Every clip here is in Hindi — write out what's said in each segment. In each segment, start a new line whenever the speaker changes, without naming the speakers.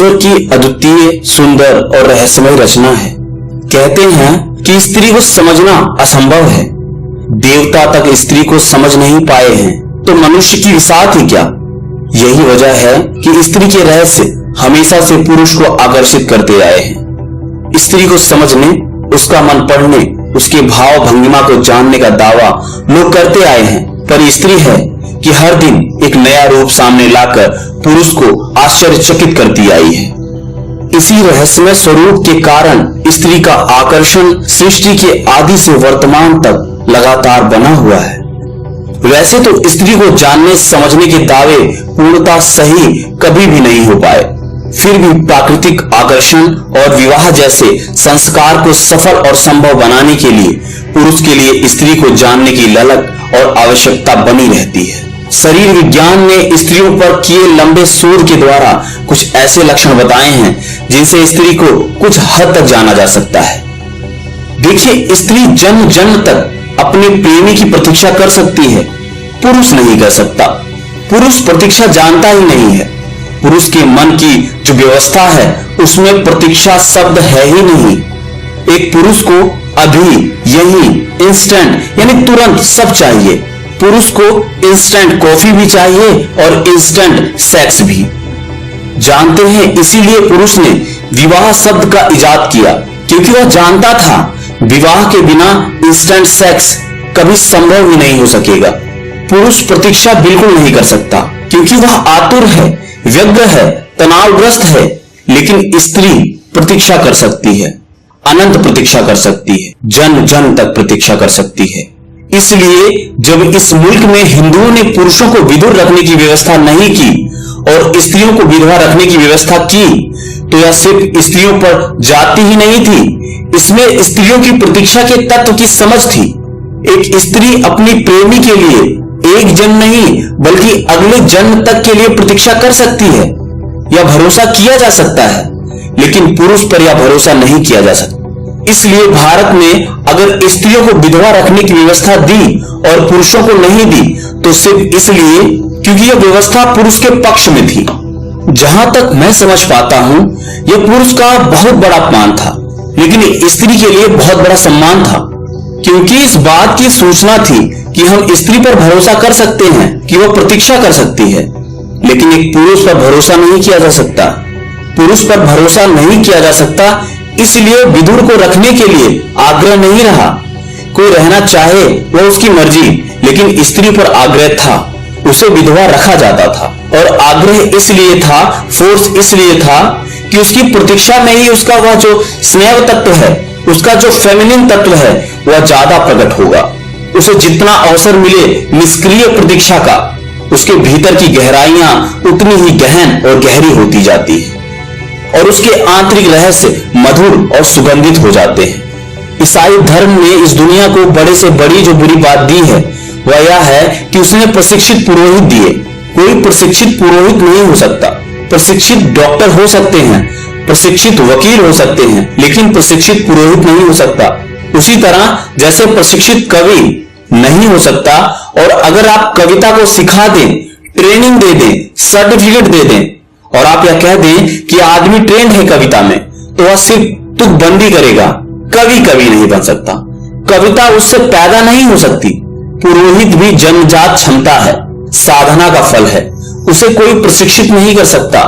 ईश्वर की अद्वितीय, सुंदर और रहस्यमय रचना है। कहते हैं कि स्त्री को समझना असंभव है। देवता तक स्त्री को समझ नहीं पाए हैं, तो मनुष्य की विसात ही क्या। यही वजह है कि स्त्री के रहस्य हमेशा से पुरुष को आकर्षित करते आए हैं। स्त्री को समझने, उसका मन पढ़ने, उसके भाव भंगिमा को जानने का दावा लोग करते आए हैं, पर स्त्री है कि हर दिन एक नया रूप सामने लाकर पुरुष को आश्चर्यचकित करती आई है। इसी रहस्यमय स्वरूप के कारण स्त्री का आकर्षण सृष्टि के आदि से वर्तमान तक लगातार बना हुआ है। वैसे तो स्त्री को जानने समझने के दावे पूर्णतः सही कभी भी नहीं हो पाए, फिर भी प्राकृतिक आकर्षण और विवाह जैसे संस्कार को सफल और संभव बनाने के लिए पुरुष के लिए स्त्री को जानने की ललक और आवश्यकता बनी रहती है। शरीर विज्ञान ने स्त्रियों पर किए लंबे शोध के द्वारा कुछ ऐसे लक्षण बताए हैं जिनसे स्त्री को कुछ हद तक जाना जा सकता है। देखिए, स्त्री जन्म जन्म तक अपने प्रेमी की प्रतीक्षा कर सकती है, पुरुष नहीं कर सकता। पुरुष प्रतीक्षा जानता ही नहीं है। पुरुष के मन की जो व्यवस्था है उसमें प्रतीक्षा शब्द है ही नहीं। एक पुरुष को अभी, यही, इंस्टेंट यानी तुरंत सब चाहिए। पुरुष को इंस्टेंट कॉफी भी चाहिए और इंस्टेंट सेक्स भी। जानते हैं, इसीलिए पुरुष ने विवाह शब्द का इजाद किया, क्योंकि वह जानता था विवाह के बिना इंस्टेंट सेक्स कभी संभव ही नहीं हो सकेगा। पुरुष प्रतीक्षा बिल्कुल नहीं कर सकता, क्योंकि वह आतुर है, व्यग्र है, तनावग्रस्त है। लेकिन स्त्री प्रतीक्षा कर सकती है, अनंत प्रतीक्षा कर सकती है, जन्म जन्म तक प्रतीक्षा कर सकती है। इसलिए जब इस मुल्क में हिंदुओं ने पुरुषों को विधुर रखने की व्यवस्था नहीं की और स्त्रियों को विधवा रखने की व्यवस्था की, तो यह सिर्फ स्त्रियों पर जाति ही नहीं थी, इसमें स्त्रियों की प्रतीक्षा के तत्व की समझ थी। एक स्त्री अपनी प्रेमी के लिए एक जन्म नहीं बल्कि अगले जन्म तक के लिए प्रतीक्षा कर सकती है। यह भरोसा किया जा सकता है, लेकिन पुरुष पर यह भरोसा नहीं किया जा सकता। इसलिए भारत में अगर स्त्रियों को विधवा रखने की व्यवस्था दी और पुरुषों को नहीं दी, तो सिर्फ इसलिए क्योंकि यह व्यवस्था पुरुष के पक्ष में थी। जहां तक मैं समझ पाता हूं, यह पुरुष का बहुत बड़ा अपमान था, लेकिन स्त्री के लिए बहुत बड़ा सम्मान था, क्योंकि इस बात की सूचना थी कि हम स्त्री पर भरोसा कर सकते हैं कि वह प्रतीक्षा कर सकती है। लेकिन एक पुरुष पर भरोसा नहीं किया जा सकता। पुरुष पर भरोसा नहीं किया जा सकता, इसलिए विधुर को रखने के लिए आग्रह नहीं रहा। कोई रहना चाहे वह उसकी मर्जी, लेकिन स्त्री पर आग्रह था, उसे विधवा रखा जाता था। और आग्रह इसलिए था, फोर्स इसलिए था कि उसकी प्रतीक्षा में ही उसका वह जो स्नेह तत्व है, उसका जो फेमिनिन तत्व है, वह ज्यादा प्रकट होगा। उसे जितना अवसर मिले निष्क्रिय प्रतीक्षा का, उसके भीतर की गहराइयां उतनी ही गहन और गहरी होती जाती है और उसके आंतरिक रहस्य मधुर और सुगंधित हो जाते हैं। ईसाई धर्म ने इस दुनिया को बड़े से बड़ी जो बुरी बात दी है वह यह है कि उसने प्रशिक्षित पुरोहित दिए। कोई प्रशिक्षित पुरोहित नहीं हो सकता। प्रशिक्षित डॉक्टर हो सकते हैं, प्रशिक्षित वकील हो सकते हैं, लेकिन प्रशिक्षित पुरोहित नहीं हो सकता। उसी तरह जैसे प्रशिक्षित कवि नहीं हो सकता, और अगर आप कविता को सिखा दें, ट्रेनिंग दे दें, सर्टिफिकेट दे दें और आप यह कह दें कि आदमी ट्रेंड है कविता में, तो वह सिर्फ तुकबंदी करेगा, कवि नहीं बन सकता। कविता उससे पैदा नहीं हो सकती। पुरोहित भी जन्मजात क्षमता है, साधना का फल है, उसे कोई प्रशिक्षित नहीं कर सकता।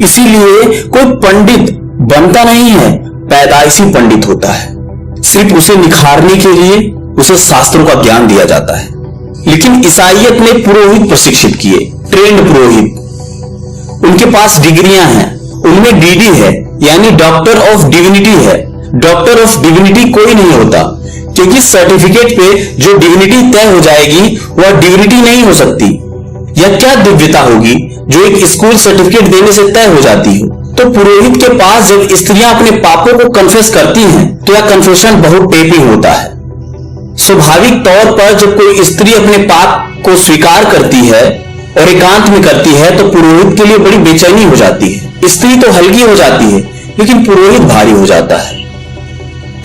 इसीलिए कोई पंडित बनता नहीं है, पैदाइशी पंडित होता है। सिर्फ उसे निखारने के लिए उसे शास्त्रों का ज्ञान दिया जाता है। लेकिन ईसाइयत ने पुरोहित प्रशिक्षित किए, ट्रेंड पुरोहित। उनके पास डिग्रियां हैं, उनमें डीडी है, यानी डॉक्टर ऑफ डिविनिटी है। डॉक्टर ऑफ डिविनिटी कोई नहीं होता, क्योंकि सर्टिफिकेट पे जो डिविनिटी तय हो जाएगी वह डिविनिटी नहीं हो सकती। यह क्या दिव्यता होगी जो एक स्कूल सर्टिफिकेट देने से तय हो जाती हो। तो पुरोहित के पास जब स्त्रियां अपने पापों को कन्फेस करती हैं, तो यह कन्फेशन बहुत टेपिंग होता है। स्वाभाविक तौर पर जब कोई स्त्री अपने पाप को स्वीकार करती है और एकांत में करती है, तो पुरोहित के लिए बड़ी बेचैनी हो जाती है। स्त्री तो हल्की हो जाती है, लेकिन पुरोहित भारी हो जाता है।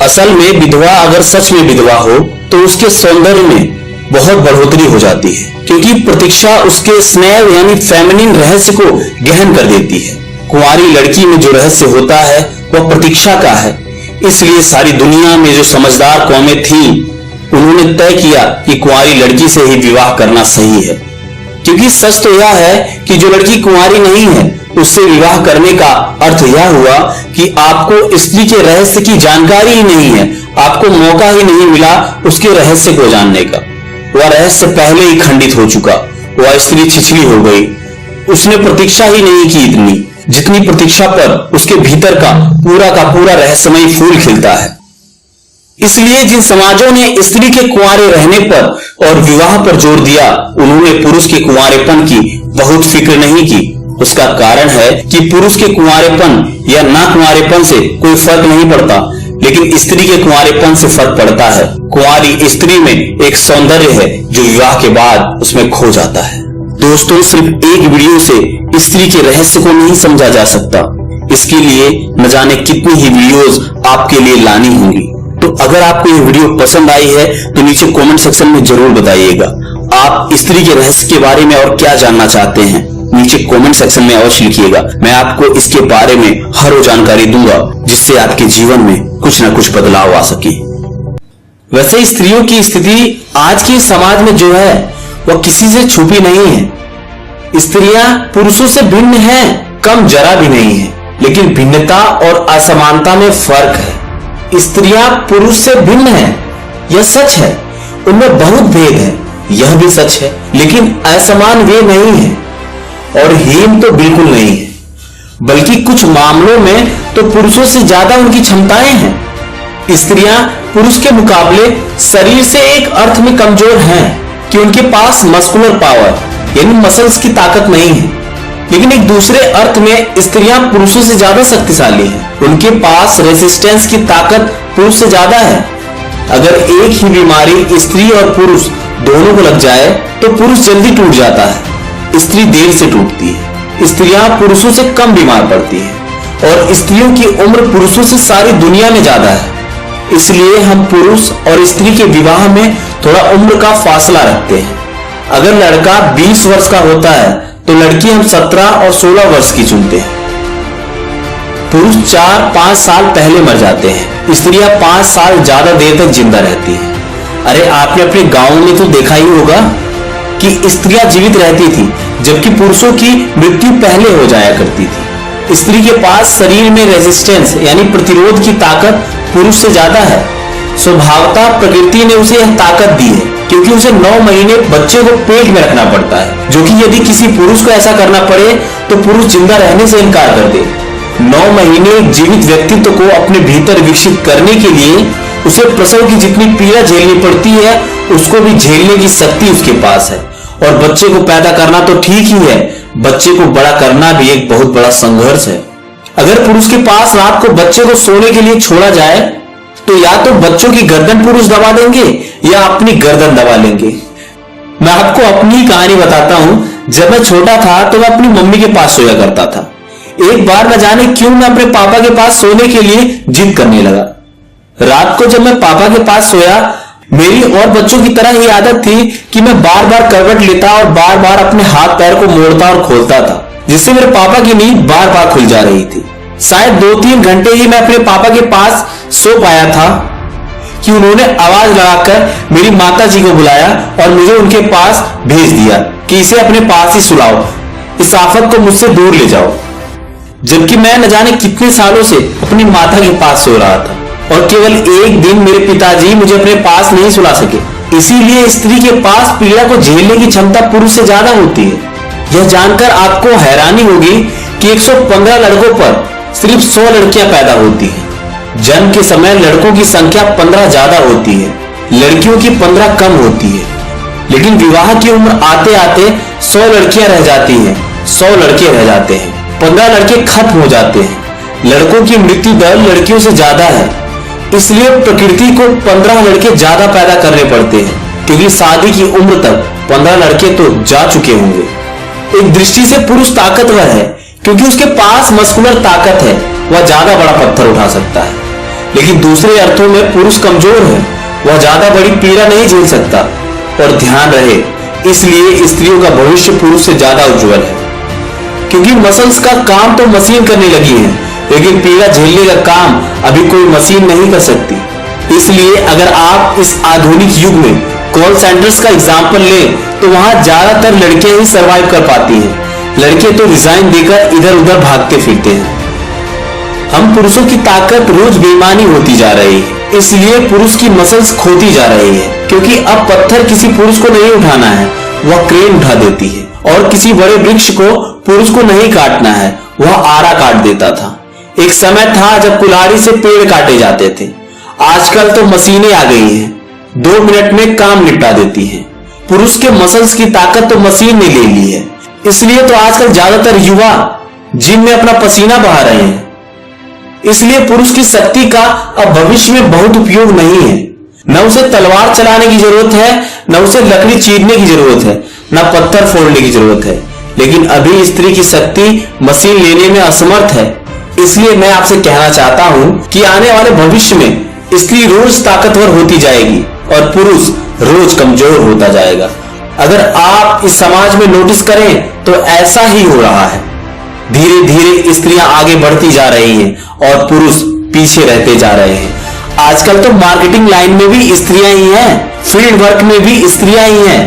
असल में विधवा अगर सच में विधवा हो, तो उसके सौंदर्य में बहुत बढ़ोतरी हो जाती है, क्योंकि प्रतीक्षा उसके स्नेह यानी फेमिनिन रहस्य को गहन कर देती है। कुंवारी लड़की में जो रहस्य होता है वह प्रतीक्षा का है। इसलिए सारी दुनिया में जो समझदार कौमें थीं, उन्होंने तय किया कि कुंवारी लड़की से ही विवाह करना सही है। क्योंकि सच तो यह है कि जो लड़की कुंवारी नहीं है उससे विवाह करने का अर्थ यह हुआ कि आपको स्त्री के रहस्य की जानकारी ही नहीं है, आपको मौका ही नहीं मिला उसके रहस्य को जानने का। वह रहस्य पहले ही खंडित हो चुका। वह स्त्री छिछली हो गई। उसने प्रतीक्षा ही नहीं की इतनी जितनी प्रतीक्षा पर उसके भीतर का पूरा रहस्यमय फूल खिलता है। इसलिए जिन समाजों ने स्त्री के कुंवारे रहने पर और विवाह पर जोर दिया, उन्होंने पुरुष के कुंवारेपन की बहुत फिक्र नहीं की। उसका कारण है कि पुरुष के कुंवारेपन या ना कुंवारेपन से कोई फर्क नहीं पड़ता, लेकिन स्त्री के कुंवारेपन से फर्क पड़ता है। कुंवारी स्त्री में एक सौंदर्य है जो विवाह के बाद उसमें खो जाता है। दोस्तों, सिर्फ एक वीडियो से स्त्री के रहस्य को नहीं समझा जा सकता। इसके लिए न जाने कितनी ही वीडियोस आपके लिए लानी होंगी। तो अगर आपको ये वीडियो पसंद आई है तो नीचे कमेंट सेक्शन में जरूर बताइएगा। आप स्त्री के रहस्य के बारे में और क्या जानना चाहते हैं, नीचे कमेंट सेक्शन में अवश्य लिखिएगा। मैं आपको इसके बारे में हर वो जानकारी दूंगा जिससे आपके जीवन में कुछ न कुछ बदलाव आ सके। वैसे स्त्रियों की स्थिति आज के समाज में जो है वह किसी से छुपी नहीं है। स्त्रियां पुरुषों से भिन्न हैं, कम जरा भी नहीं है, लेकिन भिन्नता और असमानता में फर्क है। स्त्रियां पुरुष से भिन्न हैं, यह सच है। उनमें बहुत भेद है, यह भी सच है। लेकिन असमान वे नहीं है और हीन तो बिल्कुल नहीं है, बल्कि कुछ मामलों में तो पुरुषों से ज्यादा उनकी क्षमताएं हैं। स्त्रियां पुरुष के मुकाबले शरीर से एक अर्थ में कमजोर हैं कि उनके पास मस्कुलर पावर यानी मसल्स की ताकत नहीं है, लेकिन एक दूसरे अर्थ में स्त्रियां पुरुषों से ज्यादा शक्तिशाली हैं। उनके पास रेजिस्टेंस की ताकत पुरुष से ज्यादा है। अगर एक ही बीमारी स्त्री और पुरुष दोनों को लग जाए तो पुरुष जल्दी टूट जाता है, स्त्री देर से टूटती है। स्त्रियां पुरुषों से कम बीमार पड़ती है और स्त्रियों की उम्र पुरुषों से सारी दुनिया में ज्यादा है। इसलिए हम पुरुष और स्त्री के विवाह में थोड़ा उम्र का फासला रखते हैं। अगर लड़का 20 वर्ष का होता है तो लड़की हम 17 और 16 वर्ष की चुनते हैं। पुरुष 4-5 साल पहले मर जाते हैं, स्त्रियां 5 साल ज्यादा देर तक जिंदा रहती हैं। अरे आपने अपने गांव में तो देखा ही होगा कि स्त्रियां जीवित रहती थी जबकि पुरुषों की मृत्यु पहले हो जाया करती थी। स्त्री के पास शरीर में रेजिस्टेंस यानी प्रतिरोध की ताकत पुरुष से ज्यादा है। स्वभावतः प्रकृति ने उसे यह ताकत दी है क्योंकि उसे 9 महीने बच्चे को पेट में रखना पड़ता है, जो कि यदि किसी पुरुष को ऐसा करना पड़े तो पुरुष जिंदा रहने से इनकार कर दे। 9 महीने एक जीवित व्यक्तित्व को अपने भीतर विकसित करने के लिए उसे प्रसव की जितनी पीड़ा झेलनी पड़ती है उसको भी झेलने की शक्ति उसके पास है। और बच्चे को पैदा करना तो ठीक ही है, बच्चे को बड़ा करना भी एक बहुत बड़ा संघर्ष है। अगर पुरुष के पास रात को बच्चे को सोने के लिए छोड़ा जाए तो या तो बच्चों की गर्दन पुरुष दबा देंगे या अपनी गर्दन दबा लेंगे। मैं आपको अपनी कहानी बताता हूं। जब मैं छोटा था तो मैं अपनी मम्मी के पास सोया करता था। एक बार न जाने क्यों मैं अपने पापा के पास सोने के लिए जिद करने लगा। रात को जब मैं पापा के पास सोया, मेरी और बच्चों की तरह ही आदत थी कि मैं बार बार करवट लेता और बार बार अपने हाथ पैर को मोड़ता और खोलता था, जिससे मेरे पापा की नींद बार बार खुल जा रही थी। शायद 2-3 घंटे ही मैं अपने पापा के पास सो पाया था कि उन्होंने आवाज लगाकर मेरी माता जी को बुलाया और मुझे उनके पास भेज दिया कि इसे अपने पास ही सुलाओ, इस आफत को मुझसे दूर ले जाओ। जबकि मैं न जाने कितने सालों से अपनी माता के पास सो रहा था और केवल एक दिन मेरे पिताजी मुझे अपने पास नहीं सुला सके। इसीलिए स्त्री के पास पीड़ा को झेलने की क्षमता पुरुष से ज्यादा होती है। यह जानकर आपको हैरानी होगी कि 115 लड़कों पर सिर्फ 100 लड़कियां पैदा होती हैं। जन्म के समय लड़कों की संख्या 15 ज्यादा होती है, लड़कियों की 15 कम होती है। लेकिन विवाह की उम्र आते आते 100 लड़कियां रह जाती हैं, 100 लड़के रह जाते हैं, 15 लड़के खत्म हो जाते हैं। लड़कों की मृत्यु दर लड़कियों से ज्यादा है। इसलिए प्रकृति को 15 लड़के ज्यादा पैदा करने पड़ते हैं, क्योंकि शादी की उम्र तक 15 लड़के तो जा चुके होंगे। एक दृष्टि से पुरुष ताकतवर है क्योंकि उसके पास मस्कुलर ताकत है, वह ज्यादा बड़ा पत्थर उठा सकता है। लेकिन दूसरे अर्थों में पुरुष कमजोर है, वह ज्यादा बड़ी पीड़ा नहीं झेल सकता। और ध्यान रहे, इसलिए स्त्रियों का भविष्य पुरुष से ज्यादा उज्जवल है। क्योंकि मसल्स का काम तो मशीन करने लगी है, लेकिन पीड़ा झेलने का काम अभी कोई मशीन नहीं कर सकती। इसलिए अगर आप इस आधुनिक युग में कॉल सेंटर्स का एग्जाम्पल लें तो वहां ज्यादातर लड़कियां ही सरवाइव कर पाती हैं। लड़के तो रिजाइन देकर इधर उधर भागते फिरते हैं। हम पुरुषों की ताकत रोज बेईमानी होती जा रही है, इसलिए पुरुष की मसल्स खोती जा रही है। क्योंकि अब पत्थर किसी पुरुष को नहीं उठाना है, वह क्रेन उठा देती है। और किसी बड़े वृक्ष को पुरुष को नहीं काटना है, वह आरा काट देता था। एक समय था जब कुल्हाड़ी से पेड़ काटे जाते थे। आजकल तो मशीनें आ गई हैं, 2 मिनट में काम निपटा देती हैं। पुरुष के मसल्स की ताकत तो मशीन ने ले ली है। इसलिए तो आजकल ज्यादातर युवा जिम में अपना पसीना बहा रहे हैं। इसलिए पुरुष की शक्ति का अब भविष्य में बहुत उपयोग नहीं है। न उसे तलवार चलाने की जरूरत है, न उसे लकड़ी चीरने की जरूरत है, न पत्थर फोड़ने की जरूरत है। लेकिन अभी स्त्री की शक्ति मशीन लेने में असमर्थ है। इसलिए मैं आपसे कहना चाहता हूं कि आने वाले भविष्य में स्त्री रोज ताकतवर होती जाएगी और पुरुष रोज कमजोर होता जाएगा। अगर आप इस समाज में नोटिस करें तो ऐसा ही हो रहा है। धीरे धीरे स्त्रियां आगे बढ़ती जा रही हैं और पुरुष पीछे रहते जा रहे हैं। आजकल तो मार्केटिंग लाइन में भी स्त्रियां ही हैं, फील्ड वर्क में भी स्त्रियां ही हैं,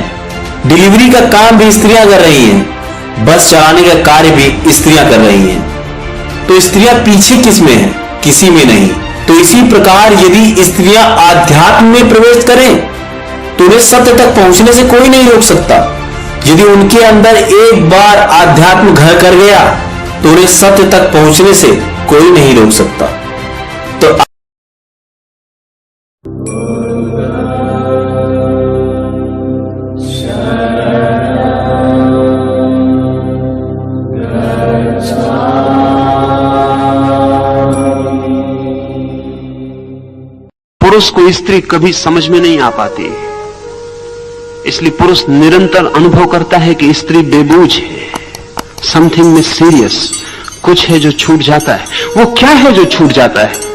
डिलीवरी का काम भी स्त्रियां कर रही हैं, बस चलाने का कार्य भी स्त्रियां कर रही हैं। तो स्त्रियां पीछे किस में है? किसी में नहीं। तो इसी प्रकार यदि स्त्रियां आध्यात्म में प्रवेश करें तो उन्हें सत्य तक पहुंचने से कोई नहीं रोक सकता। यदि उनके अंदर एक बार आध्यात्म घर कर गया तो उन्हें सत्य तक पहुंचने से कोई नहीं रोक सकता। तो
पुरुष को स्त्री कभी समझ में नहीं आ पाती, इसलिए पुरुष निरंतर अनुभव करता है कि स्त्री बेबूझ है, समथिंग में सीरियस, कुछ है जो छूट जाता है। वो क्या है जो छूट जाता है?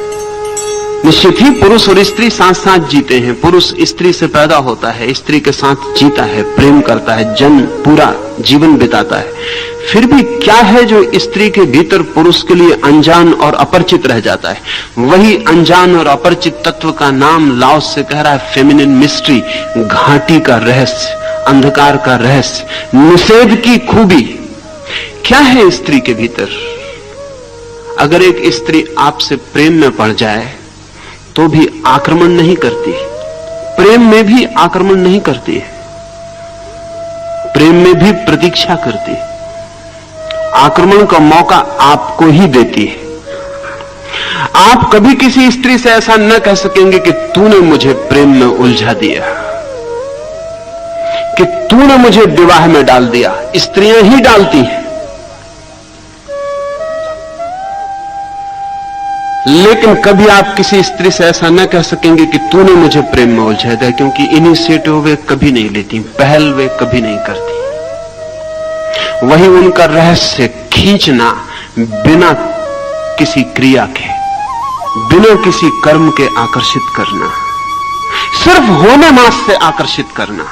निश्चित ही पुरुष और स्त्री साथ साथ जीते हैं। पुरुष स्त्री से पैदा होता है, स्त्री के साथ जीता है, प्रेम करता है, जन्म पूरा जीवन बिताता है। फिर भी क्या है जो स्त्री के भीतर पुरुष के लिए अनजान और अपरिचित रह जाता है? वही अनजान और अपरिचित तत्व का नाम लाओस से कह रहा है फेमिनिन मिस्ट्री, घाटी का रहस्य, अंधकार का रहस्य, निषेध की खूबी। क्या है स्त्री के भीतर? अगर एक स्त्री आपसे प्रेम में पड़ जाए तो भी आक्रमण नहीं करती, प्रेम में भी आक्रमण नहीं करती है, प्रेम में भी प्रतीक्षा करती है, आक्रमण का मौका आपको ही देती है। आप कभी किसी स्त्री से ऐसा न कह सकेंगे कि तूने मुझे प्रेम में उलझा दिया, कि तूने मुझे विवाह में डाल दिया। स्त्रियां ही डालती हैं। लेकिन कभी आप किसी स्त्री से ऐसा न कह सकेंगे कि तूने मुझे प्रेम में उलझा दिया, क्योंकि इनिशिएटिव वे कभी नहीं लेती, पहल वे कभी नहीं करती। वही उनका रहस्य खींचना, बिना किसी क्रिया के, बिना किसी कर्म के आकर्षित करना, सिर्फ होने मात्र से आकर्षित करना,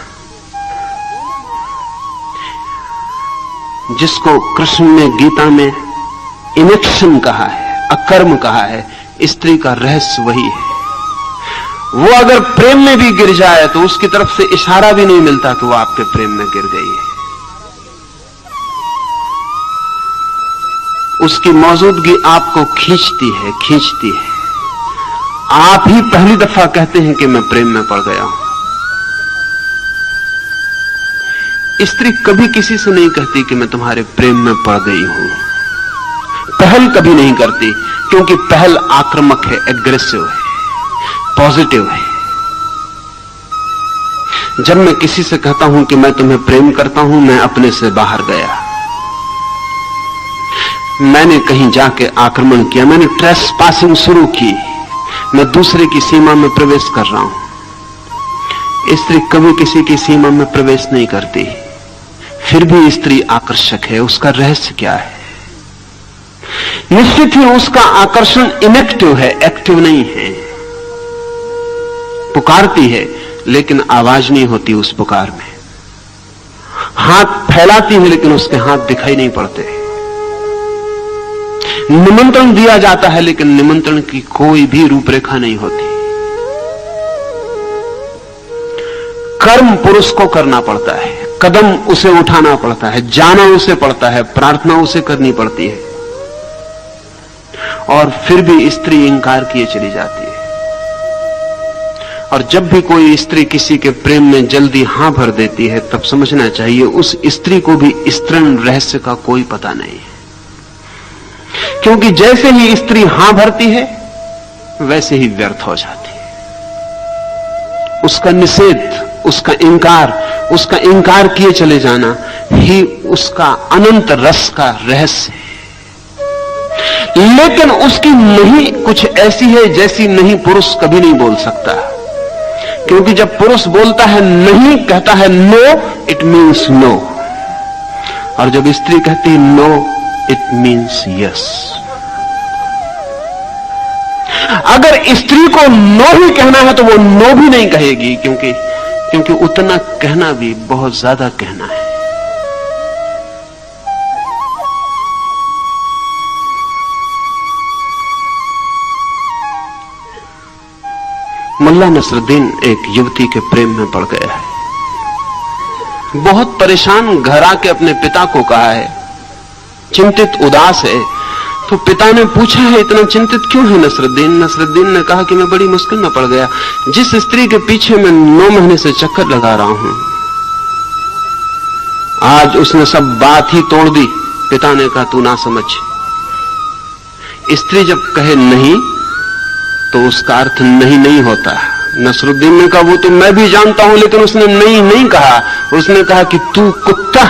जिसको कृष्ण ने गीता में इनेक्शन कहा है, अकर्म कहा है। स्त्री का रहस्य वही है। वो अगर प्रेम में भी गिर जाए तो उसकी तरफ से इशारा भी नहीं मिलता कि वो आपके प्रेम में गिर गई है। उसकी मौजूदगी आपको खींचती है, खींचती है। आप ही पहली दफा कहते हैं कि मैं प्रेम में पड़ गया हूं। स्त्री कभी किसी से नहीं कहती कि मैं तुम्हारे प्रेम में पड़ गई हूं। पहल कभी नहीं करती, क्योंकि पहल आक्रामक है, एग्रेसिव है, पॉजिटिव है। जब मैं किसी से कहता हूं कि मैं तुम्हें प्रेम करता हूं, मैं अपने से बाहर गया, मैंने कहीं जाके आक्रमण किया, मैंने ट्रेसपासिंग शुरू की, मैं दूसरे की सीमा में प्रवेश कर रहा हूं। स्त्री कभी किसी की सीमा में प्रवेश नहीं करती, फिर भी स्त्री आकर्षक है। उसका रहस्य क्या है? निश्चित ही उसका आकर्षण इनेक्टिव है, एक्टिव नहीं है। पुकारती है लेकिन आवाज नहीं होती उस पुकार में, हाथ फैलाती है लेकिन उसके हाथ दिखाई नहीं पड़ते। निमंत्रण दिया जाता है, लेकिन निमंत्रण की कोई भी रूपरेखा नहीं होती। कर्म पुरुष को करना पड़ता है, कदम उसे उठाना पड़ता है, जाना उसे पड़ता है, प्रार्थना उसे करनी पड़ती है, और फिर भी स्त्री इंकार किए चली जाती है। और जब भी कोई स्त्री किसी के प्रेम में जल्दी हां भर देती है, तब समझना चाहिए उस स्त्री को भी स्तृण रहस्य का कोई पता नहीं है। क्योंकि जैसे ही स्त्री हां भरती है, वैसे ही व्यर्थ हो जाती है। उसका निषेध, उसका इंकार किए चले जाना ही उसका अनंत रस का रहस्य है। लेकिन उसकी नहीं कुछ ऐसी है जैसी नहीं पुरुष कभी नहीं बोल सकता। क्योंकि जब पुरुष बोलता है नहीं, कहता है नो, इट मीन्स नो, और जब स्त्री कहती है नो, इट मीन्स यस। अगर स्त्री को नो ही कहना है तो वो नो भी नहीं कहेगी, क्योंकि उतना कहना भी बहुत ज्यादा कहना है। मुल्ला नसरुद्दीन एक युवती के प्रेम में पड़ गया है। बहुत परेशान घर आके अपने पिता को कहा है, चिंतित उदास है। तो पिता ने पूछा है, इतना चिंतित क्यों है नसरुद्दीन? नसरुद्दीन ने कहा कि मैं बड़ी मुश्किल में पड़ गया। जिस स्त्री के पीछे मैं 9 महीने से चक्कर लगा रहा हूं, आज उसने सब बात ही तोड़ दी। पिता ने कहा, तू ना समझ, स्त्री जब कहे नहीं तो उसका अर्थ नहीं नहीं होता। नसरुद्दीन ने कहा, वो तो मैं भी जानता हूं, लेकिन उसने नहीं नहीं कहा। उसने कहा कि तू कुत्ता।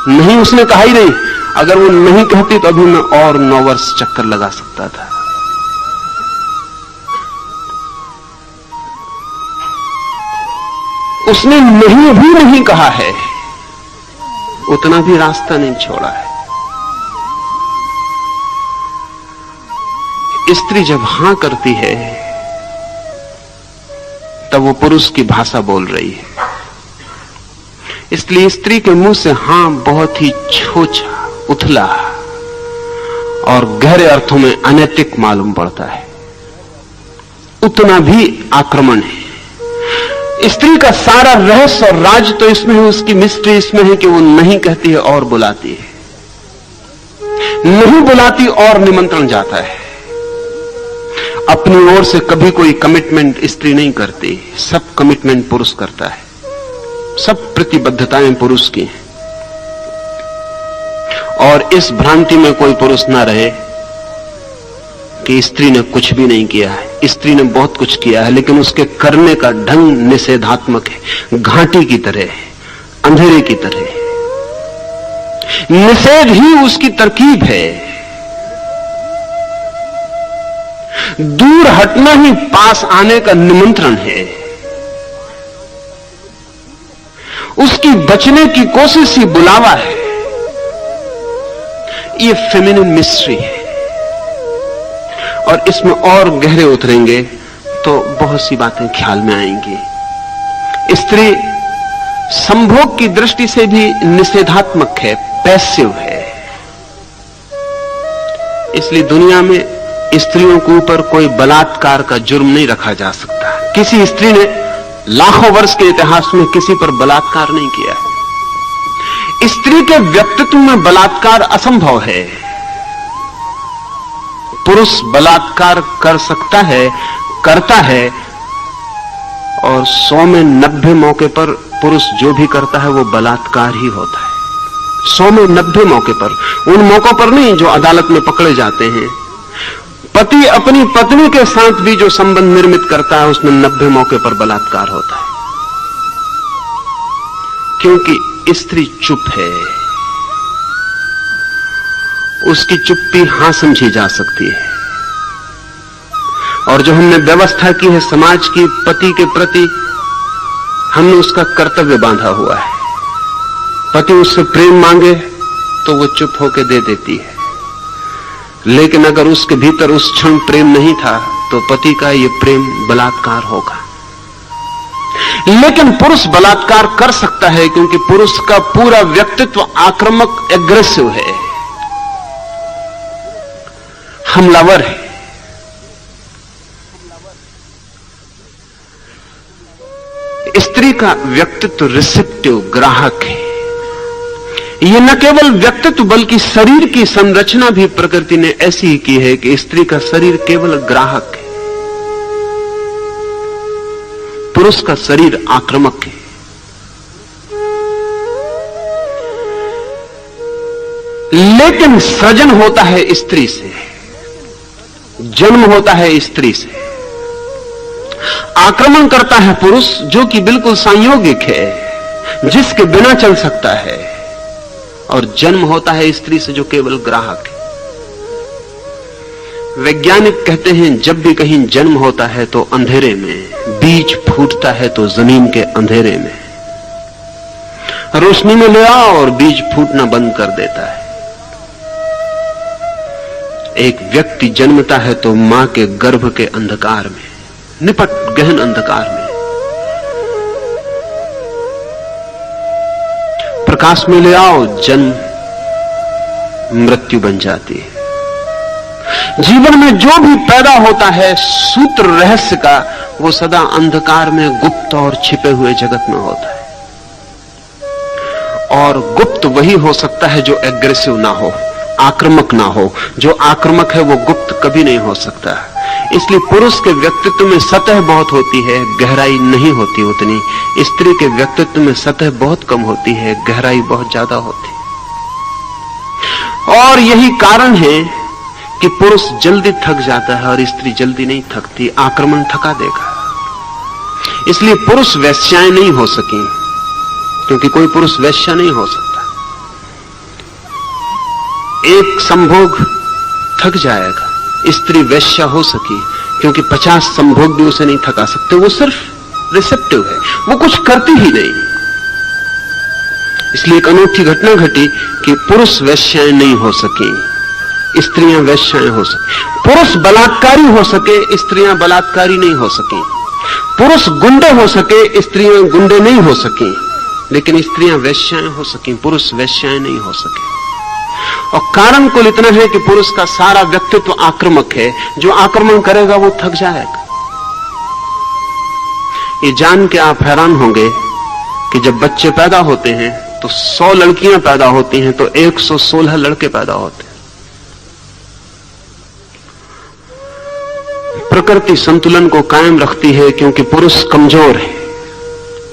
नहीं उसने कहा ही नहीं। अगर वो नहीं कहती तो अभी मैं और 9 वर्ष चक्कर लगा सकता था। उसने नहीं भी नहीं कहा है, उतना भी रास्ता नहीं छोड़ा है। स्त्री जब हां करती है, तब वो पुरुष की भाषा बोल रही है। इसलिए स्त्री के मुंह से हां बहुत ही छोटा, उथला और गहरे अर्थों में अनैतिक मालूम पड़ता है। उतना भी आक्रमण है। स्त्री का सारा रहस्य और राज तो इसमें है, उसकी मिस्ट्री इसमें है कि वो नहीं कहती है और बुलाती है, नहीं बुलाती और निमंत्रण जाता है। अपनी ओर से कभी कोई कमिटमेंट स्त्री नहीं करती, सब कमिटमेंट पुरुष करता है, सब प्रतिबद्धताएं पुरुष की हैं। और इस भ्रांति में कोई पुरुष ना रहे कि स्त्री ने कुछ भी नहीं किया है। स्त्री ने बहुत कुछ किया है, लेकिन उसके करने का ढंग निषेधात्मक है, घाटी की तरह है, अंधेरे की तरह है। निषेध ही उसकी तरकीब है। दूर हटना ही पास आने का निमंत्रण है। उसकी बचने की कोशिश ही बुलावा है। ये फेमिनिन मिस्ट्री है, और इसमें और गहरे उतरेंगे तो बहुत सी बातें ख्याल में आएंगी। स्त्री संभोग की दृष्टि से भी निषेधात्मक है, पैसिव है। इसलिए दुनिया में स्त्रियों के ऊपर कोई बलात्कार का जुर्म नहीं रखा जा सकता। किसी स्त्री ने लाखों वर्ष के इतिहास में किसी पर बलात्कार नहीं किया है। स्त्री के व्यक्तित्व में बलात्कार असंभव है। पुरुष बलात्कार कर सकता है, करता है, और 100 में 90 मौके पर पुरुष जो भी करता है वो बलात्कार ही होता है। 100 में 90 मौके पर, उन मौकों पर नहीं जो अदालत में पकड़े जाते हैं। पति अपनी पत्नी के साथ भी जो संबंध निर्मित करता है, उसमें 90 मौके पर बलात्कार होता है, क्योंकि स्त्री चुप है। उसकी चुप्पी हां समझी जा सकती है। और जो हमने व्यवस्था की है समाज की पति के प्रति, हमने उसका कर्तव्य बांधा हुआ है। पति उससे प्रेम मांगे तो वो चुप होकर दे देती है, लेकिन अगर उसके भीतर उस क्षण प्रेम नहीं था तो पति का ये प्रेम बलात्कार होगा। लेकिन पुरुष बलात्कार कर सकता है, क्योंकि पुरुष का पूरा व्यक्तित्व आक्रामक, एग्रेसिव है। हमलावर है। स्त्री का व्यक्तित्व रिसेप्टिव, ग्राहक है। यह न केवल व्यक्तित्व बल्कि शरीर की संरचना भी प्रकृति ने ऐसी ही की है कि स्त्री का शरीर केवल ग्राहक है, पुरुष का शरीर आक्रामक है। लेकिन सृजन होता है स्त्री से, जन्म होता है स्त्री से। आक्रमण करता है पुरुष, जो कि बिल्कुल संयोगिक है, जिसके बिना चल सकता है, और जन्म होता है स्त्री से, जो केवल ग्राहक है। वैज्ञानिक कहते हैं जब भी कहीं जन्म होता है तो अंधेरे में, बीज फूटता है तो जमीन के अंधेरे में। रोशनी में ले आओ और बीज फूटना बंद कर देता है। एक व्यक्ति जन्मता है तो मां के गर्भ के अंधकार में, निपट गहन अंधकार में। प्रकाश में ले आओ, जन्म मृत्यु बन जाती है। जीवन में जो भी पैदा होता है सूत्र रहस्य का, वो सदा अंधकार में गुप्त और छिपे हुए जगत में होता है। और गुप्त वही हो सकता है जो एग्रेसिव ना हो, आक्रामक ना हो। जो आक्रामक है वो गुप्त कभी नहीं हो सकता। इसलिए पुरुष के व्यक्तित्व में सतह बहुत होती है, गहराई नहीं होती उतनी। स्त्री के व्यक्तित्व में सतह बहुत कम होती है, गहराई बहुत ज्यादा होती है। और यही कारण है कि पुरुष जल्दी थक जाता है और स्त्री जल्दी नहीं थकती। आक्रमण थका देगा। इसलिए पुरुष वैश्याएं नहीं हो सकी, क्योंकि कोई पुरुष वैश्या नहीं हो सकता। एक संभोग थक जाएगा। स्त्री वैश्या हो सकी, क्योंकि 50 संभोग भी उसे नहीं थका सकते। वो सिर्फ रिसेप्टिव है, वो कुछ करती ही नहीं। इसलिए एक अनूठी घटना घटी कि पुरुष वैश्याएं नहीं हो सकी, स्त्रियां वैश्याएं हो सकी। पुरुष बलात्कारी हो सके, स्त्रियां बलात्कारी नहीं हो सकी। पुरुष गुंडे हो सके, स्त्रियां गुंडे नहीं हो सकी। लेकिन स्त्रियां वैश्याएं हो सकी, पुरुष वैश्याएं नहीं हो सके। और कारण कुल इतना है कि पुरुष का सारा व्यक्तित्व आक्रामक है। जो आक्रमण करेगा वो थक जाएगा। ये जान के आप हैरान होंगे कि जब बच्चे पैदा होते हैं तो 100 लड़कियां पैदा होती हैं तो 116 लड़के पैदा होते हैं। प्रकृति संतुलन को कायम रखती है, क्योंकि पुरुष कमजोर है।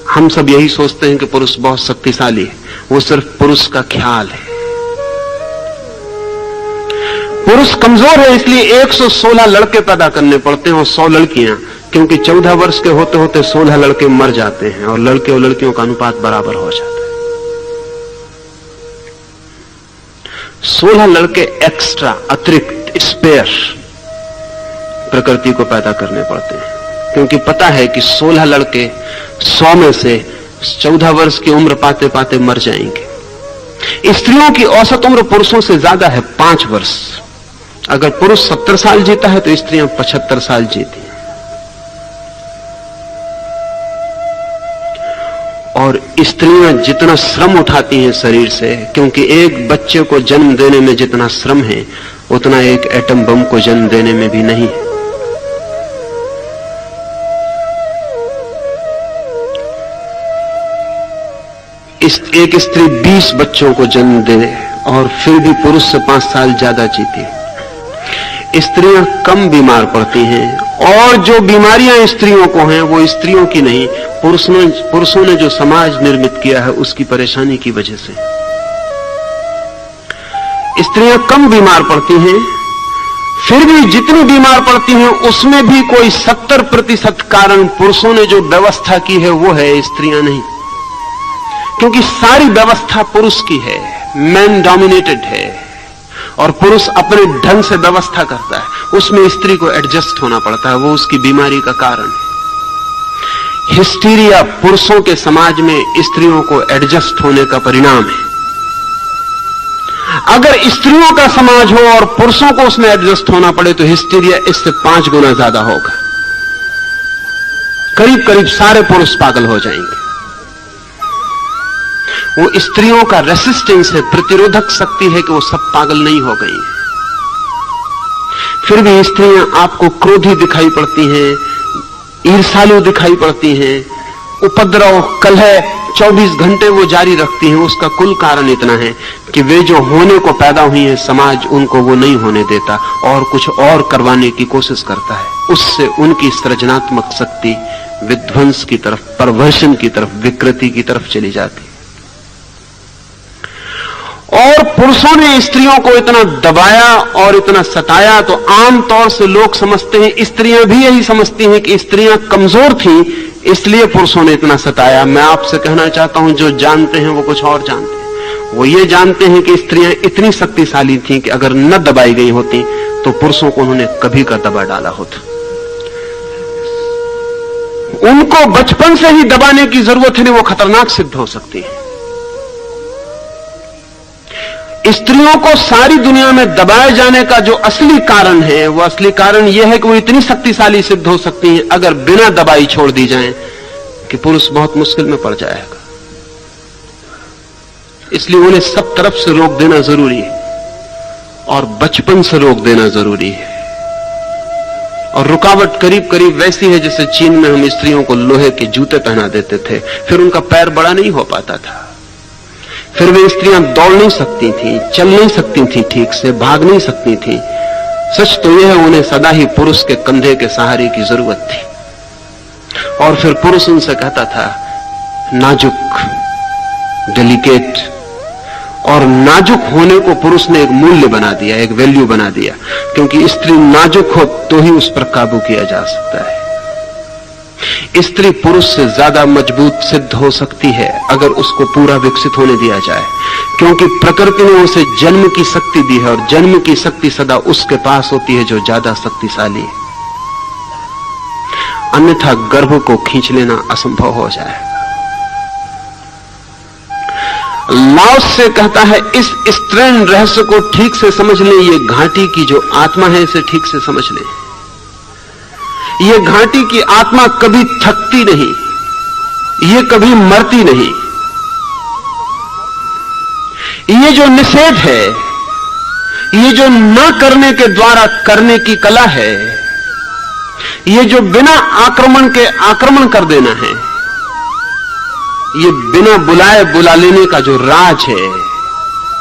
हम सब यही सोचते हैं कि पुरुष बहुत शक्तिशाली है, वो सिर्फ पुरुष का ख्याल है। पुरुष कमजोर है, इसलिए 116 लड़के पैदा करने पड़ते हैं और 100 लड़कियां, क्योंकि 14 वर्ष के होते होते 16 लड़के मर जाते हैं और लड़के और लड़कियों का अनुपात बराबर हो जाता है। 16 लड़के एक्स्ट्रा, अतिरिक्त, स्पेयर प्रकृति को पैदा करने पड़ते हैं, क्योंकि पता है कि 16 लड़के 100 में से 14 वर्ष की उम्र पाते पाते मर जाएंगे। स्त्रियों की औसत उम्र पुरुषों से ज्यादा है, 5 वर्ष। अगर पुरुष 70 साल जीता है तो स्त्रियां 75 साल जीती हैं। और स्त्रियां जितना श्रम उठाती हैं शरीर से, क्योंकि एक बच्चे को जन्म देने में जितना श्रम है उतना एक एटम बम को जन्म देने में भी नहीं है। एक स्त्री 20 बच्चों को जन्म दे और फिर भी पुरुष से 5 साल ज्यादा जीती। स्त्रियां कम बीमार पड़ती हैं, और जो बीमारियां स्त्रियों को हैं वो स्त्रियों की नहीं, पुरुषों ने जो समाज निर्मित किया है उसकी परेशानी की वजह से। स्त्रियां कम बीमार पड़ती हैं, फिर भी जितनी बीमार पड़ती हैं उसमें भी कोई 70% कारण पुरुषों ने जो व्यवस्था की है वो है, स्त्रियां नहीं। क्योंकि सारी व्यवस्था पुरुष की है, मैन डोमिनेटेड है, और पुरुष अपने ढंग से व्यवस्था करता है। उसमें स्त्री को एडजस्ट होना पड़ता है, वो उसकी बीमारी का कारण है। हिस्टीरिया पुरुषों के समाज में स्त्रियों को एडजस्ट होने का परिणाम है। अगर स्त्रियों का समाज हो और पुरुषों को उसमें एडजस्ट होना पड़े तो हिस्टीरिया इससे 5 गुना ज्यादा होगा। करीब करीब सारे पुरुष पागल हो जाएंगे। वो स्त्रियों का रेसिस्टेंस है, प्रतिरोधक शक्ति है कि वो सब पागल नहीं हो गई। फिर भी स्त्रियां आपको क्रोधी दिखाई पड़ती हैं, ईर्ष्यालु दिखाई पड़ती हैं, उपद्रव कलह 24 घंटे वो जारी रखती हैं। उसका कुल कारण इतना है कि वे जो होने को पैदा हुई हैं, समाज उनको वो नहीं होने देता और कुछ और करवाने की कोशिश करता है। उससे उनकी सृजनात्मक शक्ति विध्वंस की तरफ, परवर्षण की तरफ, विकृति की तरफ चली जाती। और पुरुषों ने स्त्रियों को इतना दबाया और इतना सताया, तो आमतौर से लोग समझते हैं, स्त्रियां भी यही समझती हैं कि स्त्रियां कमजोर थीं, इसलिए पुरुषों ने इतना सताया। मैं आपसे कहना चाहता हूं, जो जानते हैं वो कुछ और जानते हैं। वो ये जानते हैं कि स्त्रियां इतनी शक्तिशाली थीं कि अगर न दबाई गई होती तो पुरुषों को उन्होंने कभी का दबा डाला होता। उनको बचपन से ही दबाने की जरूरत है, नहीं वो खतरनाक सिद्ध हो सकती है। स्त्रियों को सारी दुनिया में दबाए जाने का जो असली कारण है, वो असली कारण यह है कि वो इतनी शक्तिशाली सिद्ध हो सकती हैं अगर बिना दबाई छोड़ दी जाएं कि पुरुष बहुत मुश्किल में पड़ जाएगा। इसलिए उन्हें सब तरफ से रोक देना जरूरी है और बचपन से रोक देना जरूरी है। और रुकावट करीब करीब वैसी है जैसे चीन में हम स्त्रियों को लोहे के जूते पहना देते थे, फिर उनका पैर बड़ा नहीं हो पाता था, फिर वे स्त्रियां दौड़ नहीं सकती थीं, चल नहीं सकती थीं, ठीक से भाग नहीं सकती थीं। सच तो यह है, उन्हें सदा ही पुरुष के कंधे के सहारे की जरूरत थी। और फिर पुरुष उनसे कहता था नाजुक, डेलिकेट, और नाजुक होने को पुरुष ने एक मूल्य बना दिया, एक वैल्यू बना दिया, क्योंकि स्त्री नाजुक हो तो ही उस पर काबू किया जा सकता है। स्त्री पुरुष से ज्यादा मजबूत सिद्ध हो सकती है अगर उसको पूरा विकसित होने दिया जाए, क्योंकि प्रकृति ने उसे जन्म की शक्ति दी है और जन्म की शक्ति सदा उसके पास होती है जो ज्यादा शक्तिशाली है। अन्यथा गर्भ को खींच लेना असंभव हो जाएगा। लाओस से कहता है, इस स्त्रीण रहस्य को ठीक से समझ लें, ये घाटी की जो आत्मा है इसे ठीक से समझ लें। ये घाटी की आत्मा कभी थकती नहीं, ये कभी मरती नहीं। ये जो निषेध है, ये जो न करने के द्वारा करने की कला है, ये जो बिना आक्रमण के आक्रमण कर देना है, ये बिना बुलाए बुला लेने का जो राज है,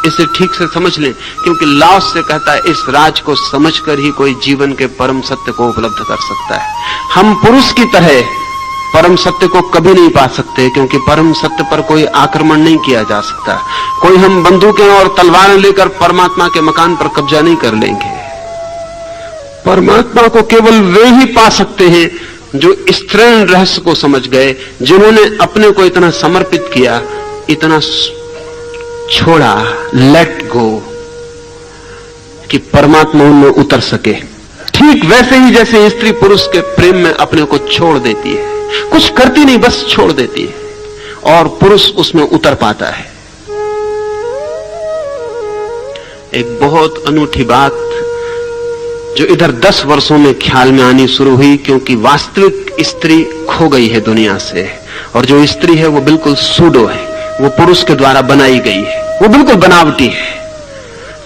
इसे ठीक से समझ लें। क्योंकि लाओस से कहता है, इस राज को समझकर ही कोई जीवन के परम सत्य को उपलब्ध कर सकता है। हम पुरुष की तरह परम सत्य को कभी नहीं पा सकते, क्योंकि परम सत्य पर कोई आक्रमण नहीं किया जा सकता। कोई हम बंदूकें और तलवारें लेकर परमात्मा के मकान पर कब्जा नहीं कर लेंगे। परमात्मा को केवल वे ही पा सकते हैं जो स्त्रीण रहस्य को समझ गए, जिन्होंने अपने को इतना समर्पित किया, इतना छोड़ा, लेट गो, कि परमात्मा उनमें उतर सके। ठीक वैसे ही जैसे स्त्री पुरुष के प्रेम में अपने को छोड़ देती है, कुछ करती नहीं, बस छोड़ देती है, और पुरुष उसमें उतर पाता है। एक बहुत अनूठी बात जो इधर 10 वर्षों में ख्याल में आनी शुरू हुई, क्योंकि वास्तविक स्त्री खो गई है दुनिया से, और जो स्त्री है वो बिल्कुल सूडो है, वो पुरुष के द्वारा बनाई गई है, वो बिल्कुल बनावटी है।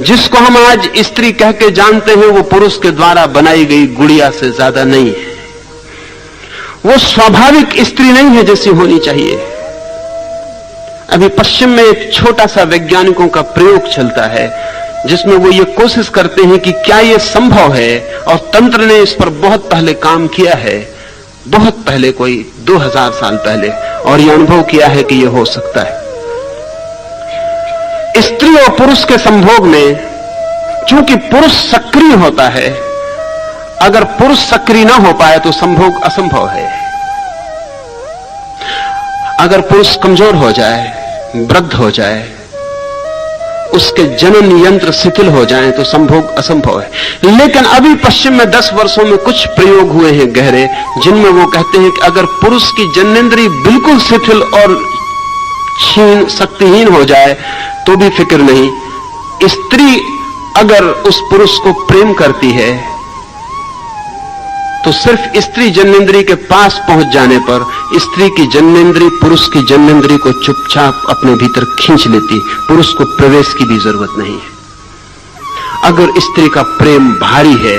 जिसको हम आज स्त्री कह के जानते हैं, वो पुरुष के द्वारा बनाई गई गुड़िया से ज्यादा नहीं है। वो स्वाभाविक स्त्री नहीं है जैसी होनी चाहिए। अभी पश्चिम में एक छोटा सा वैज्ञानिकों का प्रयोग चलता है, जिसमें वो ये कोशिश करते हैं कि क्या ये संभव है, और तंत्र ने इस पर बहुत पहले काम किया है, बहुत पहले, कोई 2000 साल पहले, और ये अनुभव किया है कि ये हो सकता है। स्त्री और पुरुष के संभोग में, चूंकि पुरुष सक्रिय होता है, अगर पुरुष सक्रिय ना हो पाए तो संभोग असंभव है। अगर पुरुष कमजोर हो जाए, वृद्ध हो जाए, उसके जनन यंत्र शिथिल हो जाएं, तो संभोग असंभव है। लेकिन अभी पश्चिम में 10 वर्षों में कुछ प्रयोग हुए हैं गहरे, जिनमें वो कहते हैं कि अगर पुरुष की जननेंद्रिय बिल्कुल शिथिल और क्षीण, शक्तिहीन हो जाए तो भी फिक्र नहीं। स्त्री अगर उस पुरुष को प्रेम करती है तो सिर्फ स्त्री जननेंद्रिय के पास पहुंच जाने पर स्त्री की जननेंद्रिय पुरुष की जननेंद्रिय को चुपचाप अपने भीतर खींच लेती, पुरुष को प्रवेश की भी जरूरत नहीं है। अगर स्त्री का प्रेम भारी है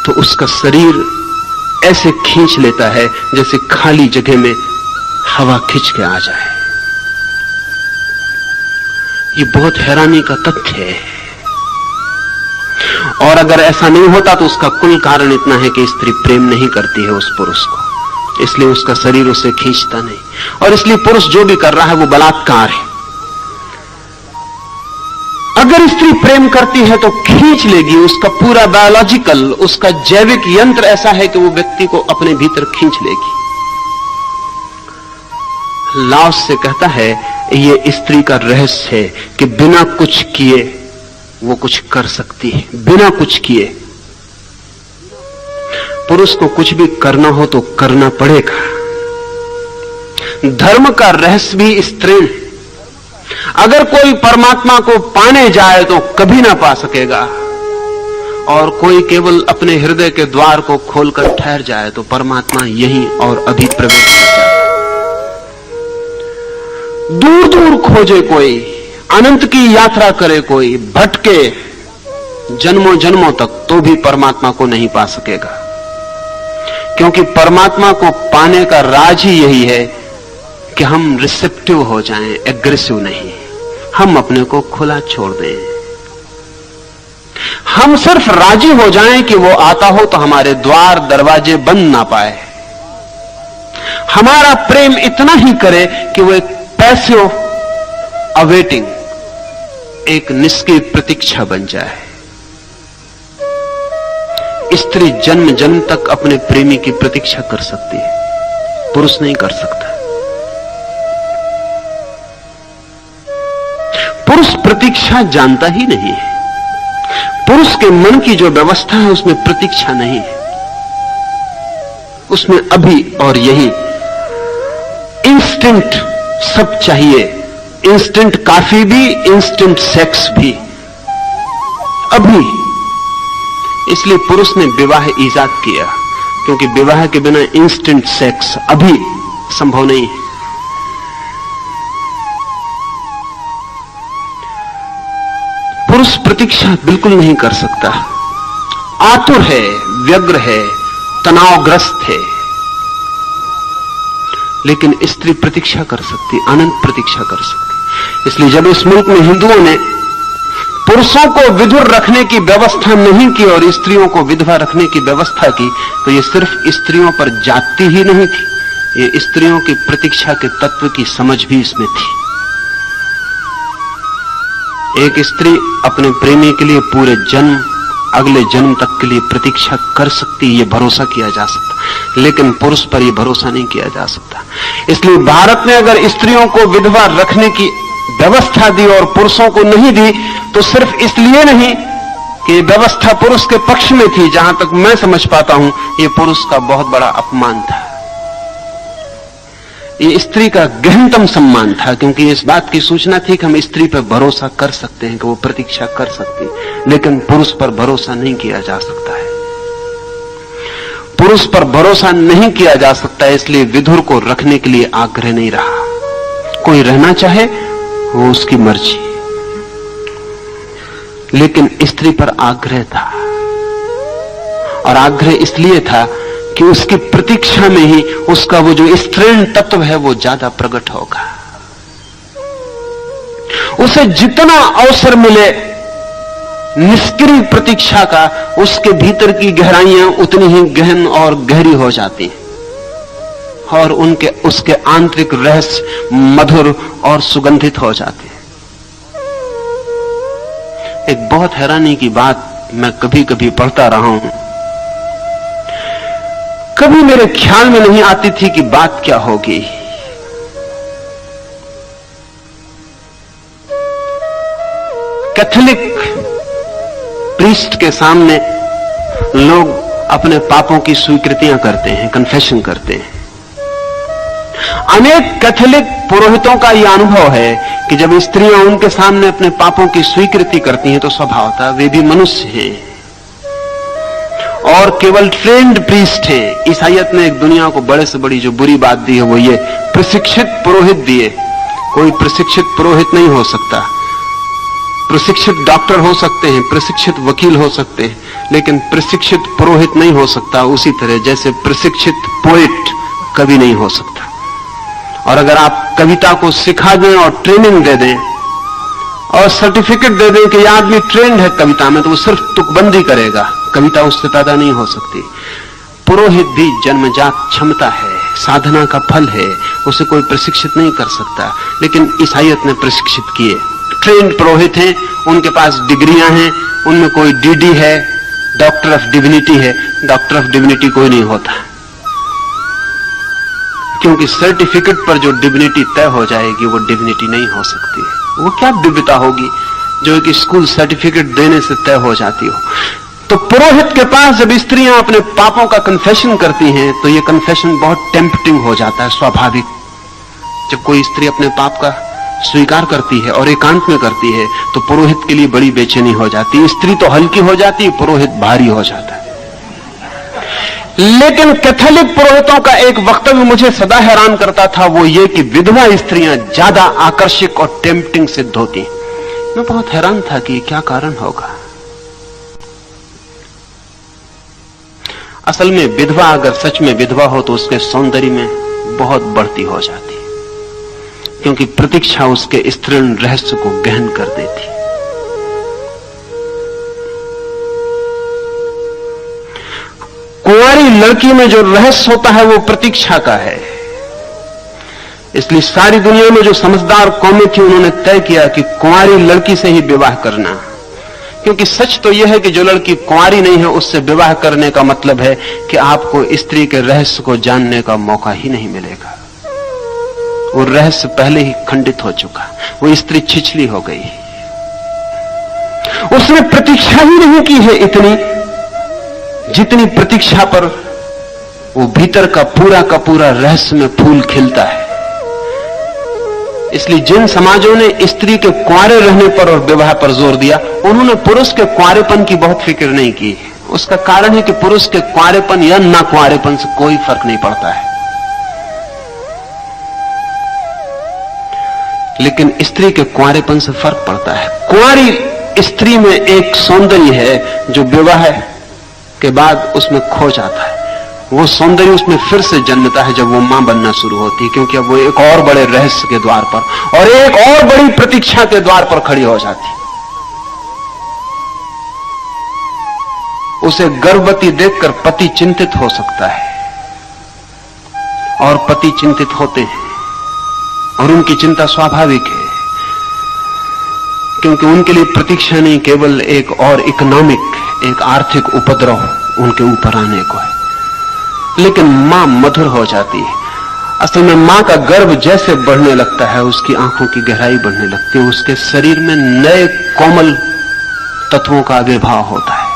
तो उसका शरीर ऐसे खींच लेता है जैसे खाली जगह में हवा खींच के आ जाए। ये बहुत हैरानी का तथ्य है। और अगर ऐसा नहीं होता तो उसका कुल कारण इतना है कि स्त्री प्रेम नहीं करती है उस पुरुष को, इसलिए उसका शरीर उसे खींचता नहीं, और इसलिए पुरुष जो भी कर रहा है वो बलात्कार है। अगर स्त्री प्रेम करती है तो खींच लेगी, उसका पूरा बायोलॉजिकल, उसका जैविक यंत्र ऐसा है कि वो व्यक्ति को अपने भीतर खींच लेगी। लाओस से कहता है ये स्त्री का रहस्य है कि बिना कुछ किए वो कुछ कर सकती है, बिना कुछ किए। पुरुष को कुछ भी करना हो तो करना पड़ेगा। धर्म का रहस्य भी स्त्री है। अगर कोई परमात्मा को पाने जाए तो कभी ना पा सकेगा, और कोई केवल अपने हृदय के द्वार को खोलकर ठहर जाए तो परमात्मा यहीं और अभी प्रवेश कर जाए। दूर दूर खोजे कोई, अनंत की यात्रा करे कोई, भटके जन्मों जन्मों तक, तो भी परमात्मा को नहीं पा सकेगा। क्योंकि परमात्मा को पाने का राज ही यही है कि हम रिसेप्टिव हो जाएं, एग्रेसिव नहीं। हम अपने को खुला छोड़ दें। हम सिर्फ राजी हो जाएं कि वो आता हो तो हमारे द्वार दरवाजे बंद ना पाए। हमारा प्रेम इतना ही करे कि वो एक पैसिव अवेटिंग, एक निष्क्रिय प्रतीक्षा बन जाए। स्त्री जन्म जन्म तक अपने प्रेमी की प्रतीक्षा कर सकती है, पुरुष नहीं कर सकता। पुरुष प्रतीक्षा जानता ही नहीं है। पुरुष के मन की जो व्यवस्था है उसमें प्रतीक्षा नहीं है, उसमें अभी और यही इंस्टेंट सब चाहिए। इंस्टेंट काफी भी, इंस्टेंट सेक्स भी, अभी। इसलिए पुरुष ने विवाह ईजाद किया, क्योंकि विवाह के बिना इंस्टेंट सेक्स अभी संभव नहीं है। पुरुष प्रतीक्षा बिल्कुल नहीं कर सकता, आतुर है, व्यग्र है, तनावग्रस्त है। लेकिन स्त्री प्रतीक्षा कर सकती, अनंत प्रतीक्षा कर सकती। इसलिए जब इस मुल्क में हिंदुओं ने पुरुषों को विधुर रखने की व्यवस्था नहीं की और स्त्रियों को विधवा रखने की व्यवस्था की, तो ये सिर्फ स्त्रियों पर जाती ही नहीं थी, ये स्त्रियों की प्रतीक्षा के तत्व की समझ भी इसमें थी। एक स्त्री अपने प्रेमी के लिए पूरे जन्म, अगले जन्म तक के लिए प्रतीक्षा कर सकती, ये भरोसा किया जा सकता, लेकिन पुरुष पर यह भरोसा नहीं किया जा सकता। इसलिए भारत ने अगर स्त्रियों को विधवा रखने की व्यवस्था दी और पुरुषों को नहीं दी, तो सिर्फ इसलिए नहीं कि व्यवस्था पुरुष के पक्ष में थी, जहां तक मैं समझ पाता हूं यह पुरुष का बहुत बड़ा अपमान था, ये स्त्री का गहनतम सम्मान था। क्योंकि इस बात की सूचना थी कि हम स्त्री पर भरोसा कर सकते हैं कि वो प्रतीक्षा कर सकती है, लेकिन पुरुष पर भरोसा नहीं किया जा सकता है। पुरुष पर भरोसा नहीं किया जा सकता है, इसलिए विधुर को रखने के लिए आग्रह नहीं रहा। कोई रहना चाहे वो उसकी मर्जी, लेकिन स्त्री पर आग्रह था, और आग्रह इसलिए था कि उसकी प्रतीक्षा में ही उसका वो जो स्त्रीण तत्व है वो ज्यादा प्रकट होगा। उसे जितना अवसर मिले निष्क्रिय प्रतीक्षा का, उसके भीतर की गहराइयां उतनी ही गहन और गहरी हो जाती हैं, और उसके आंतरिक रहस्य मधुर और सुगंधित हो जाते हैं। एक बहुत हैरानी की बात मैं कभी कभी पढ़ता रहा हूं, कभी मेरे ख्याल में नहीं आती थी कि बात क्या होगी। कैथोलिक प्रीस्ट के सामने लोग अपने पापों की स्वीकृतियां करते हैं, कन्फेशन करते हैं। अनेक कैथोलिक पुरोहितों का यह अनुभव है कि जब स्त्रियां उनके सामने अपने पापों की स्वीकृति करती हैं तो स्वभावतः वे भी मनुष्य हैं और केवल ट्रेंड प्रीस्ट हैं। ईसाइयत ने एक दुनिया को बड़े से बड़ी जो बुरी बात दी है वो ये प्रशिक्षित पुरोहित दिए। कोई प्रशिक्षित पुरोहित नहीं हो सकता, प्रशिक्षित डॉक्टर हो सकते हैं, प्रशिक्षित वकील हो सकते हैं, लेकिन प्रशिक्षित पुरोहित नहीं हो सकता, उसी तरह जैसे प्रशिक्षित पोएट कभी नहीं हो सकता। और अगर आप कविता को सिखा दें और ट्रेनिंग दे दें और सर्टिफिकेट दे दें कि यह आदमी ट्रेंड है कविता में, तो वो सिर्फ तुकबंदी करेगा, कविता उससे पैदा नहीं हो सकती। पुरोहित भी जन्मजात क्षमता है, साधना का फल है, उसे कोई प्रशिक्षित नहीं कर सकता। लेकिन ईसाइयत ने प्रशिक्षित किए, ट्रेंड पुरोहित हैं, उनके पास डिग्रियां हैं, उनमें कोई डीडी है, डॉक्टर ऑफ डिविनिटी है। डॉक्टर ऑफ डिविनिटी कोई नहीं होता, क्योंकि सर्टिफिकेट पर जो डिविनिटी तय हो जाएगी वो डिविनिटी नहीं हो सकती। वो क्या दिव्यता होगी जो एक स्कूल सर्टिफिकेट देने से तय हो जाती हो। तो पुरोहित के पास जब स्त्रियां अपने पापों का कन्फेशन करती हैं तो ये कन्फेशन बहुत टेम्पटिंग हो जाता है, स्वाभाविक। जब कोई स्त्री अपने पाप का स्वीकार करती है और एकांत में करती है तो पुरोहित के लिए बड़ी बेचैनी हो जाती है। स्त्री तो हल्की हो जाती है, पुरोहित भारी हो जाता है। लेकिन कैथोलिक पुरोहितों का एक वक्तव्य मुझे सदा हैरान करता था, वो ये कि विधवा स्त्रियां ज्यादा आकर्षक और टेम्पटिंग सिद्ध होती। मैं बहुत हैरान था कि क्या कारण होगा। असल में विधवा अगर सच में विधवा हो तो उसके सौंदर्य में बहुत बढ़ती हो जाती, क्योंकि प्रतीक्षा उसके स्त्रीण रहस्य को गहन कर देती। कुंवारी लड़की में जो रहस्य होता है वो प्रतीक्षा का है। इसलिए सारी दुनिया में जो समझदार कौमें थी उन्होंने तय किया कि कुंवारी लड़की से ही विवाह करना, क्योंकि सच तो यह है कि जो लड़की कुंवारी नहीं है उससे विवाह करने का मतलब है कि आपको स्त्री के रहस्य को जानने का मौका ही नहीं मिलेगा। वो रहस्य पहले ही खंडित हो चुका, वो स्त्री छिछली हो गई, उसने प्रतीक्षा ही नहीं की है इतनी जितनी प्रतीक्षा पर वो भीतर का पूरा रहस्य में फूल खिलता है। इसलिए जिन समाजों ने स्त्री के कुंवारे रहने पर और विवाह पर जोर दिया, उन्होंने पुरुष के कुंवारेपन की बहुत फिक्र नहीं की। उसका कारण है कि पुरुष के कुंवारेपन या ना कुंवारेपन से कोई फर्क नहीं पड़ता है, लेकिन स्त्री के कुंवारेपन से फर्क पड़ता है। कुंवारी स्त्री में एक सौंदर्य है जो विवाह के बाद उसमें खो जाता है। वो सौंदर्य उसमें फिर से जन्मता है जब वो मां बनना शुरू होती है, क्योंकि अब वो एक और बड़े रहस्य के द्वार पर और एक और बड़ी प्रतीक्षा के द्वार पर खड़ी हो जाती। उसे गर्भवती देखकर पति चिंतित हो सकता है, और पति चिंतित होते हैं, और उनकी चिंता स्वाभाविक है, क्योंकि उनके लिए प्रतीक्षा नहीं केवल एक और इकोनॉमिक, एक आर्थिक उपद्रव उनके ऊपर आने को है। लेकिन मां मधुर हो जाती है। असल में मां का गर्भ जैसे बढ़ने लगता है उसकी आंखों की गहराई बढ़ने लगती है, उसके शरीर में नए कोमल तत्वों का आविर्भाव होता है।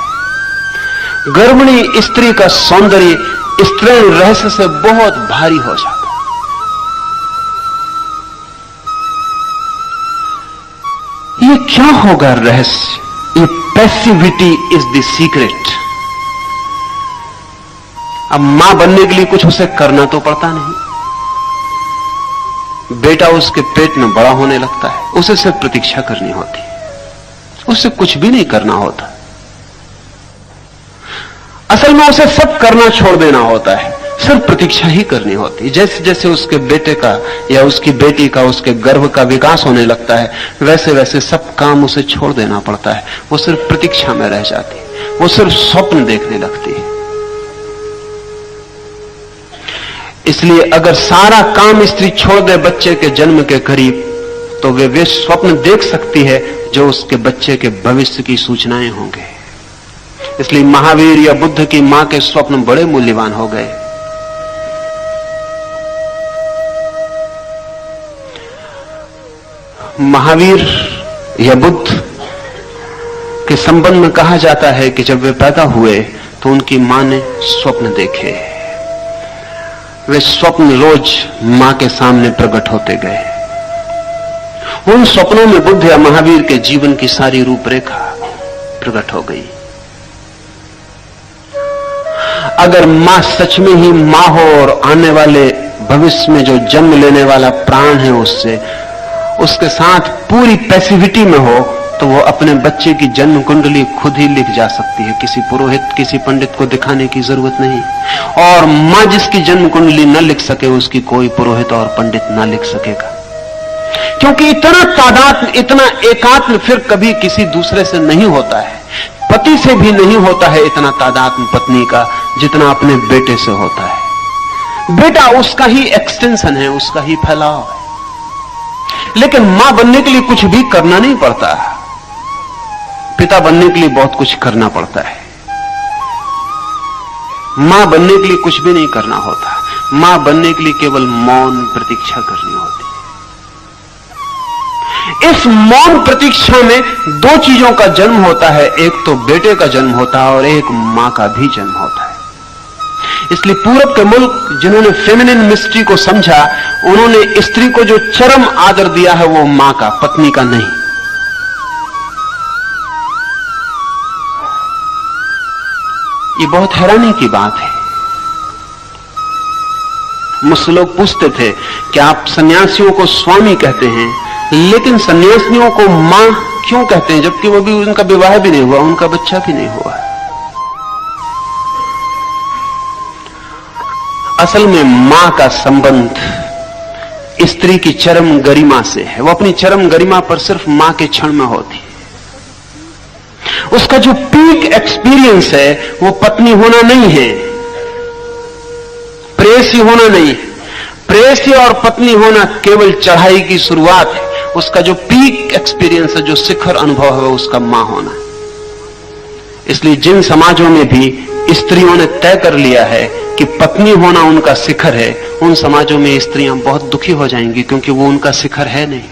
गर्भिणी स्त्री का सौंदर्य स्त्रीण रहस्य से बहुत भारी हो जाता है। ये क्या होगा रहस्य? ये पैसिविटी इज द सीक्रेट। अब मां बनने के लिए कुछ उसे करना तो पड़ता नहीं, बेटा उसके पेट में बड़ा होने लगता है, उसे सिर्फ प्रतीक्षा करनी होती, उसे कुछ भी नहीं करना होता। असल में उसे सब करना छोड़ देना होता है, सिर्फ प्रतीक्षा ही करनी होती। जैसे जैसे उसके बेटे का या उसकी बेटी का, उसके गर्भ का विकास होने लगता है, वैसे वैसे सब काम उसे छोड़ देना पड़ता है। वो सिर्फ प्रतीक्षा में रह जाती है, वो सिर्फ स्वप्न देखने लगती है। इसलिए अगर सारा काम स्त्री छोड़ दे बच्चे के जन्म के करीब, तो वे स्वप्न देख सकती है जो उसके बच्चे के भविष्य की सूचनाएं होंगे। इसलिए महावीर या बुद्ध की मां के स्वप्न बड़े मूल्यवान हो गए। महावीर या बुद्ध के संबंध में कहा जाता है कि जब वे पैदा हुए तो उनकी मां ने स्वप्न देखे। वे स्वप्न रोज मां के सामने प्रकट होते गए। उन स्वप्नों में बुद्ध या महावीर के जीवन की सारी रूपरेखा प्रकट हो गई। अगर मां सच में ही मां हो और आने वाले भविष्य में जो जन्म लेने वाला प्राण है उसके साथ पूरी पैसिविटी में हो, तो वो अपने बच्चे की जन्म कुंडली खुद ही लिख जा सकती है, किसी पुरोहित किसी पंडित को दिखाने की जरूरत नहीं। और मां जिसकी जन्म कुंडली न लिख सके उसकी कोई पुरोहित और पंडित न लिख सकेगा, क्योंकि इतना तादात्म्य इतना एकात्म फिर कभी किसी दूसरे से नहीं होता है। पति से भी नहीं होता है इतना तादात्म्य पत्नी का जितना अपने बेटे से होता है। बेटा उसका ही एक्सटेंशन है, उसका ही फैलाव है। लेकिन मां बनने के लिए कुछ भी करना नहीं पड़ता, पिता बनने के लिए बहुत कुछ करना पड़ता है। मां बनने के लिए कुछ भी नहीं करना होता, मां बनने के लिए केवल मौन प्रतीक्षा करनी होती है। इस मौन प्रतीक्षा में दो चीजों का जन्म होता है, एक तो बेटे का जन्म होता है और एक मां का भी जन्म होता है। इसलिए पूरब के मुल्क जिन्होंने फेमिनिन मिस्ट्री को समझा, उन्होंने स्त्री को जो चरम आदर दिया है वो मां का, पत्नी का नहीं। ये बहुत हैरानी की बात है। मुझसे लोग पूछते थे कि आप सन्यासियों को स्वामी कहते हैं, लेकिन सन्यासियों को मां क्यों कहते हैं, जबकि वो भी उनका विवाह भी नहीं हुआ, उनका बच्चा भी नहीं हुआ। असल में मां का संबंध स्त्री की चरम गरिमा से है। वो अपनी चरम गरिमा पर सिर्फ मां के क्षण में होती है। उसका जो पीक एक्सपीरियंस है वो पत्नी होना नहीं है, प्रेयसी होना नहीं है। प्रेयसी और पत्नी होना केवल चढ़ाई की शुरुआत है। उसका जो पीक एक्सपीरियंस है, जो शिखर अनुभव है, उसका मां होना। इसलिए जिन समाजों में भी स्त्रियों ने तय कर लिया है कि पत्नी होना उनका शिखर है, उन समाजों में स्त्रियां बहुत दुखी हो जाएंगी, क्योंकि वो उनका शिखर है नहीं।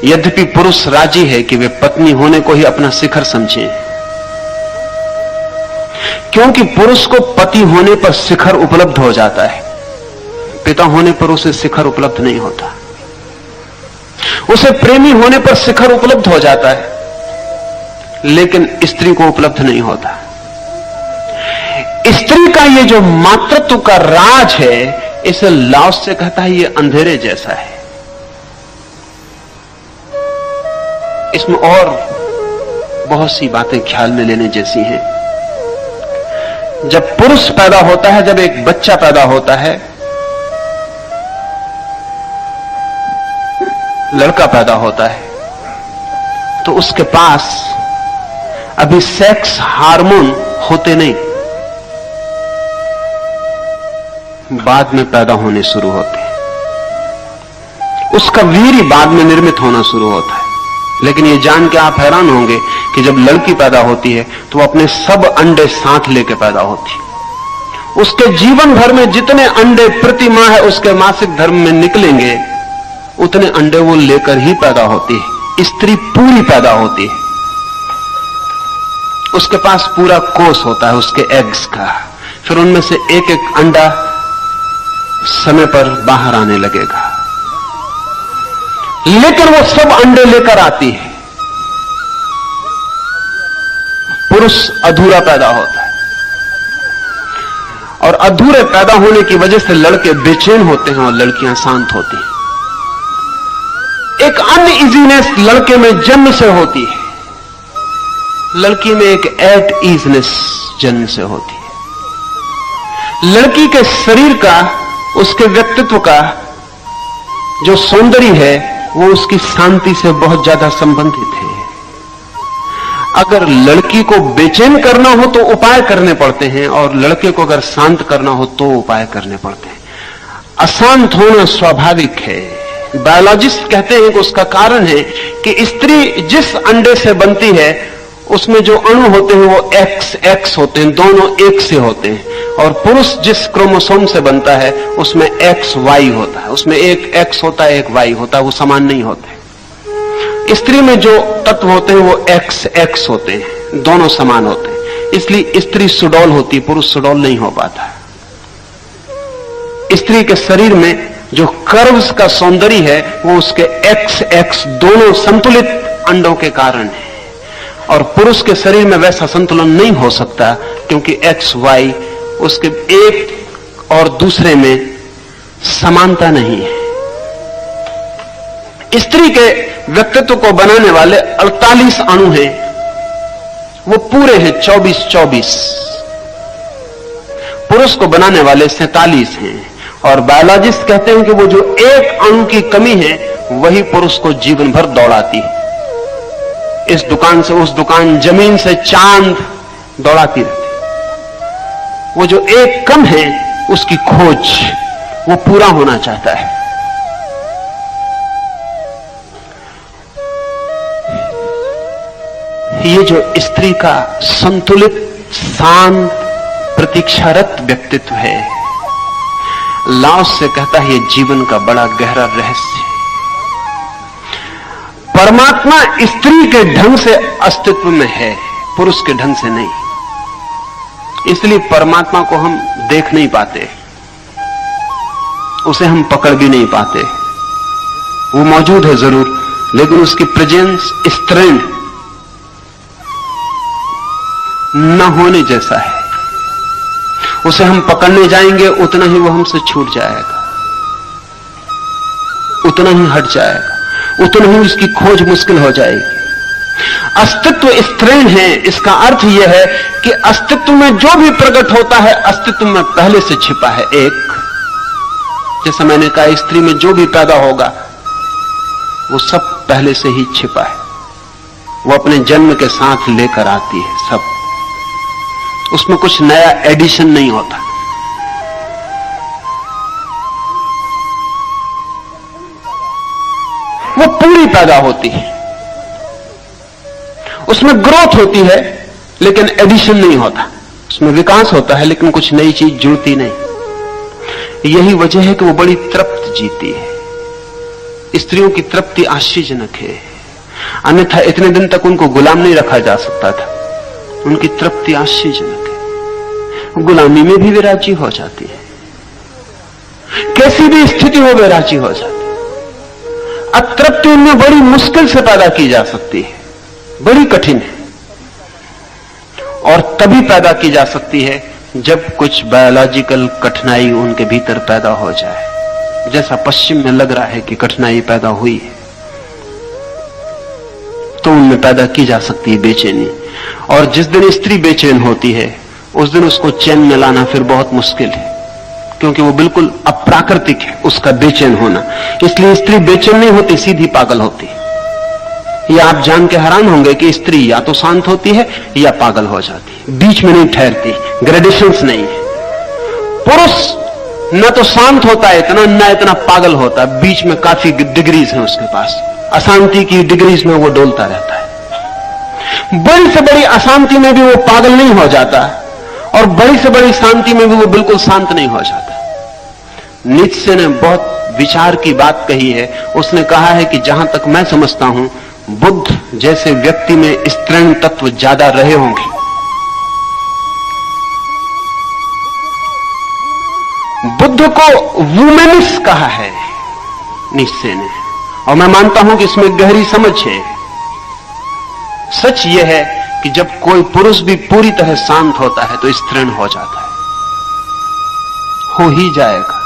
यद्यपि पुरुष राजी है कि वे पत्नी होने को ही अपना शिखर समझें, क्योंकि पुरुष को पति होने पर शिखर उपलब्ध हो जाता है, पिता होने पर उसे शिखर उपलब्ध नहीं होता। उसे प्रेमी होने पर शिखर उपलब्ध हो जाता है, लेकिन स्त्री को उपलब्ध नहीं होता। स्त्री का ये जो मातृत्व का राज है, इसे लाओस से कहता है ये अंधेरे जैसा है। इसमें और बहुत सी बातें ख्याल में लेने जैसी हैं। जब पुरुष पैदा होता है, जब एक बच्चा पैदा होता है, लड़का पैदा होता है, तो उसके पास अभी सेक्स हार्मोन होते नहीं, बाद में पैदा होने शुरू होते हैं। उसका वीर्य बाद में निर्मित होना शुरू होता है। लेकिन ये जान के आप हैरान होंगे कि जब लड़की पैदा होती है तो वो अपने सब अंडे साथ लेके पैदा होती है। उसके जीवन भर में जितने अंडे प्रति माह है उसके मासिक धर्म में निकलेंगे, उतने अंडे वो लेकर ही पैदा होती है। स्त्री पूरी पैदा होती है, उसके पास पूरा कोष होता है उसके एग्स का। फिर उनमें से एक एक अंडा समय पर बाहर आने लगेगा, लेकिन वो सब अंडे लेकर आती है। पुरुष अधूरा पैदा होता है, और अधूरे पैदा होने की वजह से लड़के बेचैन होते हैं और लड़कियां शांत होती हैं। एक अनइजीनेस लड़के में जन्म से होती है, लड़की में एक एट ईजनेस जन्म से होती है। लड़की के शरीर का, उसके व्यक्तित्व का जो सौंदर्य है, वो उसकी शांति से बहुत ज्यादा संबंधित है। अगर लड़की को बेचैन करना हो तो उपाय करने पड़ते हैं, और लड़के को अगर शांत करना हो तो उपाय करने पड़ते हैं। अशांत होना स्वाभाविक है। बायोलॉजिस्ट कहते हैं कि उसका कारण है कि स्त्री जिस अंडे से बनती है उसमें जो अणु होते हैं वो एक्स होते हैं, दोनों एक से होते हैं। और पुरुष जिस क्रोमोसोम से बनता है उसमें एक्स वाई होता है, उसमें एक एक्स होता है एक वाई होता है, वो समान नहीं होते। स्त्री में जो तत्व होते हैं वो एक्स होते हैं, दोनों समान होते हैं। इसलिए स्त्री सुडौल होती है, पुरुष सुडौल नहीं हो पाता। स्त्री के शरीर में जो कर्व्स का सौंदर्य है वो उसके एक्स दोनों संतुलित अंडों के कारण है, और पुरुष के शरीर में वैसा संतुलन नहीं हो सकता, क्योंकि एक्स वाई उसके एक और दूसरे में समानता नहीं है। स्त्री के व्यक्तित्व को बनाने वाले 48 अणु हैं, वो पूरे हैं 24-24। पुरुष को बनाने वाले 47 हैं। और बायोलॉजिस्ट कहते हैं कि वो जो एक अणु की कमी है वही पुरुष को जीवन भर दौड़ाती है। इस दुकान से उस दुकान, जमीन से चांद दौड़ाती रहती। वो जो एक कम है उसकी खोज वो पूरा होना चाहता है। ये जो स्त्री का संतुलित, शांत, प्रतीक्षारत व्यक्तित्व है, लाओस से कहता है ये जीवन का बड़ा गहरा रहस्य है। परमात्मा स्त्री के ढंग से अस्तित्व में है, पुरुष के ढंग से नहीं। इसलिए परमात्मा को हम देख नहीं पाते, उसे हम पकड़ भी नहीं पाते। वो मौजूद है जरूर, लेकिन उसकी प्रेजेंस स्त्रीण न होने जैसा है। उसे हम पकड़ने जाएंगे उतना ही वो हमसे छूट जाएगा, उतना ही हट जाएगा, उतना ही उसकी खोज मुश्किल हो जाएगी। अस्तित्व स्त्रीण है, इसका अर्थ यह है कि अस्तित्व में जो भी प्रकट होता है अस्तित्व में पहले से छिपा है। एक, जैसा मैंने कहा, स्त्री में जो भी पैदा होगा वो सब पहले से ही छिपा है, वो अपने जन्म के साथ लेकर आती है सब, उसमें कुछ नया एडिशन नहीं होता। वो पूरी पैदा होती है, उसमें ग्रोथ होती है लेकिन एडिशन नहीं होता, उसमें विकास होता है लेकिन कुछ नई चीज जुड़ती नहीं। यही वजह है कि वो बड़ी तृप्त जीती है। स्त्रियों की तृप्ति आश्चर्यजनक है, अन्यथा इतने दिन तक उनको गुलाम नहीं रखा जा सकता था। उनकी तृप्ति आश्चर्यजनक है, गुलामी में भी वे राजी हो जाती है, कैसी भी स्थिति हो वे राजी हो जाती है। अतृप्ति उनमें बड़ी मुश्किल से पैदा की जा सकती है, बड़ी कठिन है, और तभी पैदा की जा सकती है जब कुछ बायोलॉजिकल कठिनाई उनके भीतर पैदा हो जाए, जैसा पश्चिम में लग रहा है कि कठिनाई पैदा हुई है, तो उनमें पैदा की जा सकती है बेचैनी। और जिस दिन स्त्री बेचैन होती है उस दिन उसको चैन में लाना फिर बहुत मुश्किल है, क्योंकि वो बिल्कुल अप्राकृतिक है उसका बेचैन होना। इसलिए स्त्री बेचैन नहीं होती, सीधी पागल होती। ये आप जान के हैरान होंगे कि स्त्री या तो शांत होती है या पागल हो जाती है, बीच में नहीं ठहरती, ग्रेडेशंस नहीं है। पुरुष न तो शांत होता है इतना, न इतना पागल होता, बीच में काफी डिग्रीज है उसके पास, अशांति की डिग्रीज में वो डोलता रहता है। बड़ी से बड़ी अशांति में भी वो पागल नहीं हो जाता, और बड़ी से बड़ी शांति में भी वो बिल्कुल शांत नहीं हो जाता। नीत्शे ने बहुत विचार की बात कही है। उसने कहा है कि जहां तक मैं समझता हूं, बुद्ध जैसे व्यक्ति में स्त्रीण तत्व ज्यादा रहे होंगे। बुद्ध को वुमेनिस कहा है नीत्शे ने, और मैं मानता हूं कि इसमें गहरी समझ है। सच यह है कि जब कोई पुरुष भी पूरी तरह शांत होता है तो स्त्रीण हो जाता है, हो ही जाएगा,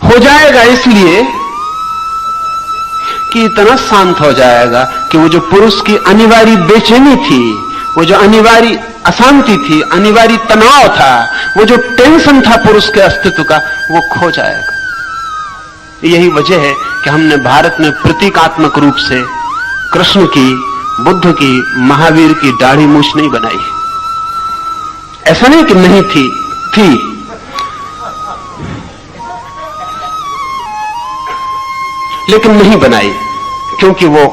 हो जाएगा इसलिए कि इतना शांत हो जाएगा कि वो जो पुरुष की अनिवार्य बेचैनी थी, वो जो अनिवार्य अशांति थी, अनिवार्य तनाव था, वो जो टेंशन था पुरुष के अस्तित्व का, वो खो जाएगा। यही वजह है कि हमने भारत में प्रतीकात्मक रूप से कृष्ण की, बुद्ध की, महावीर की दाढ़ी मूछ नहीं बनाई। ऐसा नहीं कि नहीं थी, लेकिन नहीं बनाई, क्योंकि वो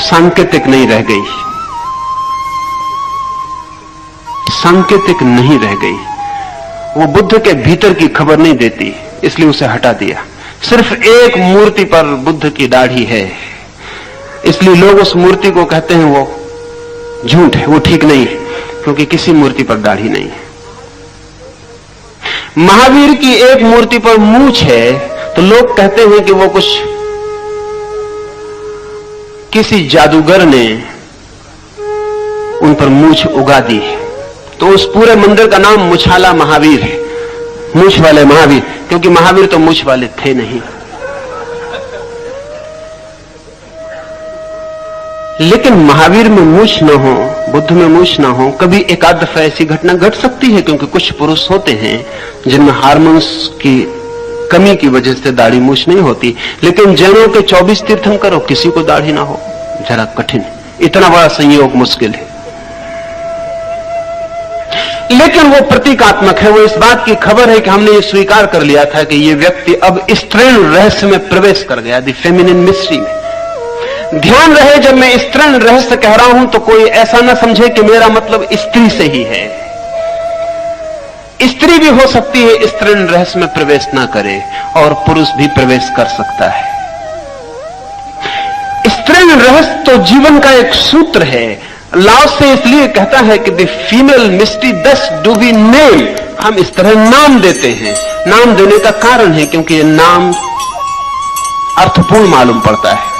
सांकेतिक नहीं रह गई, सांकेतिक नहीं रह गई। वो बुद्ध के भीतर की खबर नहीं देती, इसलिए उसे हटा दिया। सिर्फ एक मूर्ति पर बुद्ध की दाढ़ी है, इसलिए लोग उस मूर्ति को कहते हैं वो झूठ है, वो ठीक नहीं है, क्योंकि किसी मूर्ति पर दाढ़ी नहीं है। महावीर की एक मूर्ति पर मूछ है तो लोग कहते हैं कि वो कुछ किसी जादूगर ने उन पर मूछ उगा दी है। तो उस पूरे मंदिर का नाम मुछाला महावीर है, मूछ वाले महावीर, क्योंकि महावीर तो मूछ वाले थे नहीं। लेकिन महावीर में मूछ न हो, बुद्ध में मूछ न हो। कभी एक आध दफा ऐसी घटना घट सकती है, क्योंकि कुछ पुरुष होते हैं जिनमें हार्मोन्स की कमी की वजह से दाढ़ी मूछ नहीं होती। लेकिन जैनों के 24 तीर्थंकर और किसी को दाढ़ी ना हो, जरा कठिन, इतना बड़ा संयोग मुश्किल है। लेकिन वो प्रतीकात्मक है। वो इस बात की खबर है कि हमने ये स्वीकार कर लिया था कि ये व्यक्ति अब स्त्रीण रहस्य में प्रवेश कर गया, द फेमिनिन मिस्ट्री में। ध्यान रहे, जब मैं स्त्रीण रहस्य कह रहा हूं तो कोई ऐसा ना समझे कि मेरा मतलब स्त्री से ही है। स्त्री भी हो सकती है स्त्रीण रहस्य में प्रवेश ना करे, और पुरुष भी प्रवेश कर सकता है। स्त्रीण रहस्य तो जीवन का एक सूत्र है। लाओ से इसलिए कहता है कि द फीमेल मिस्ट्री दस डू वी नेम, हम इस तरह नाम देते हैं। नाम देने का कारण है क्योंकि ये नाम अर्थपूर्ण मालूम पड़ता है।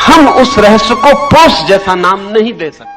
हम उस रहस्य को पुरुष जैसा नाम नहीं दे सकते।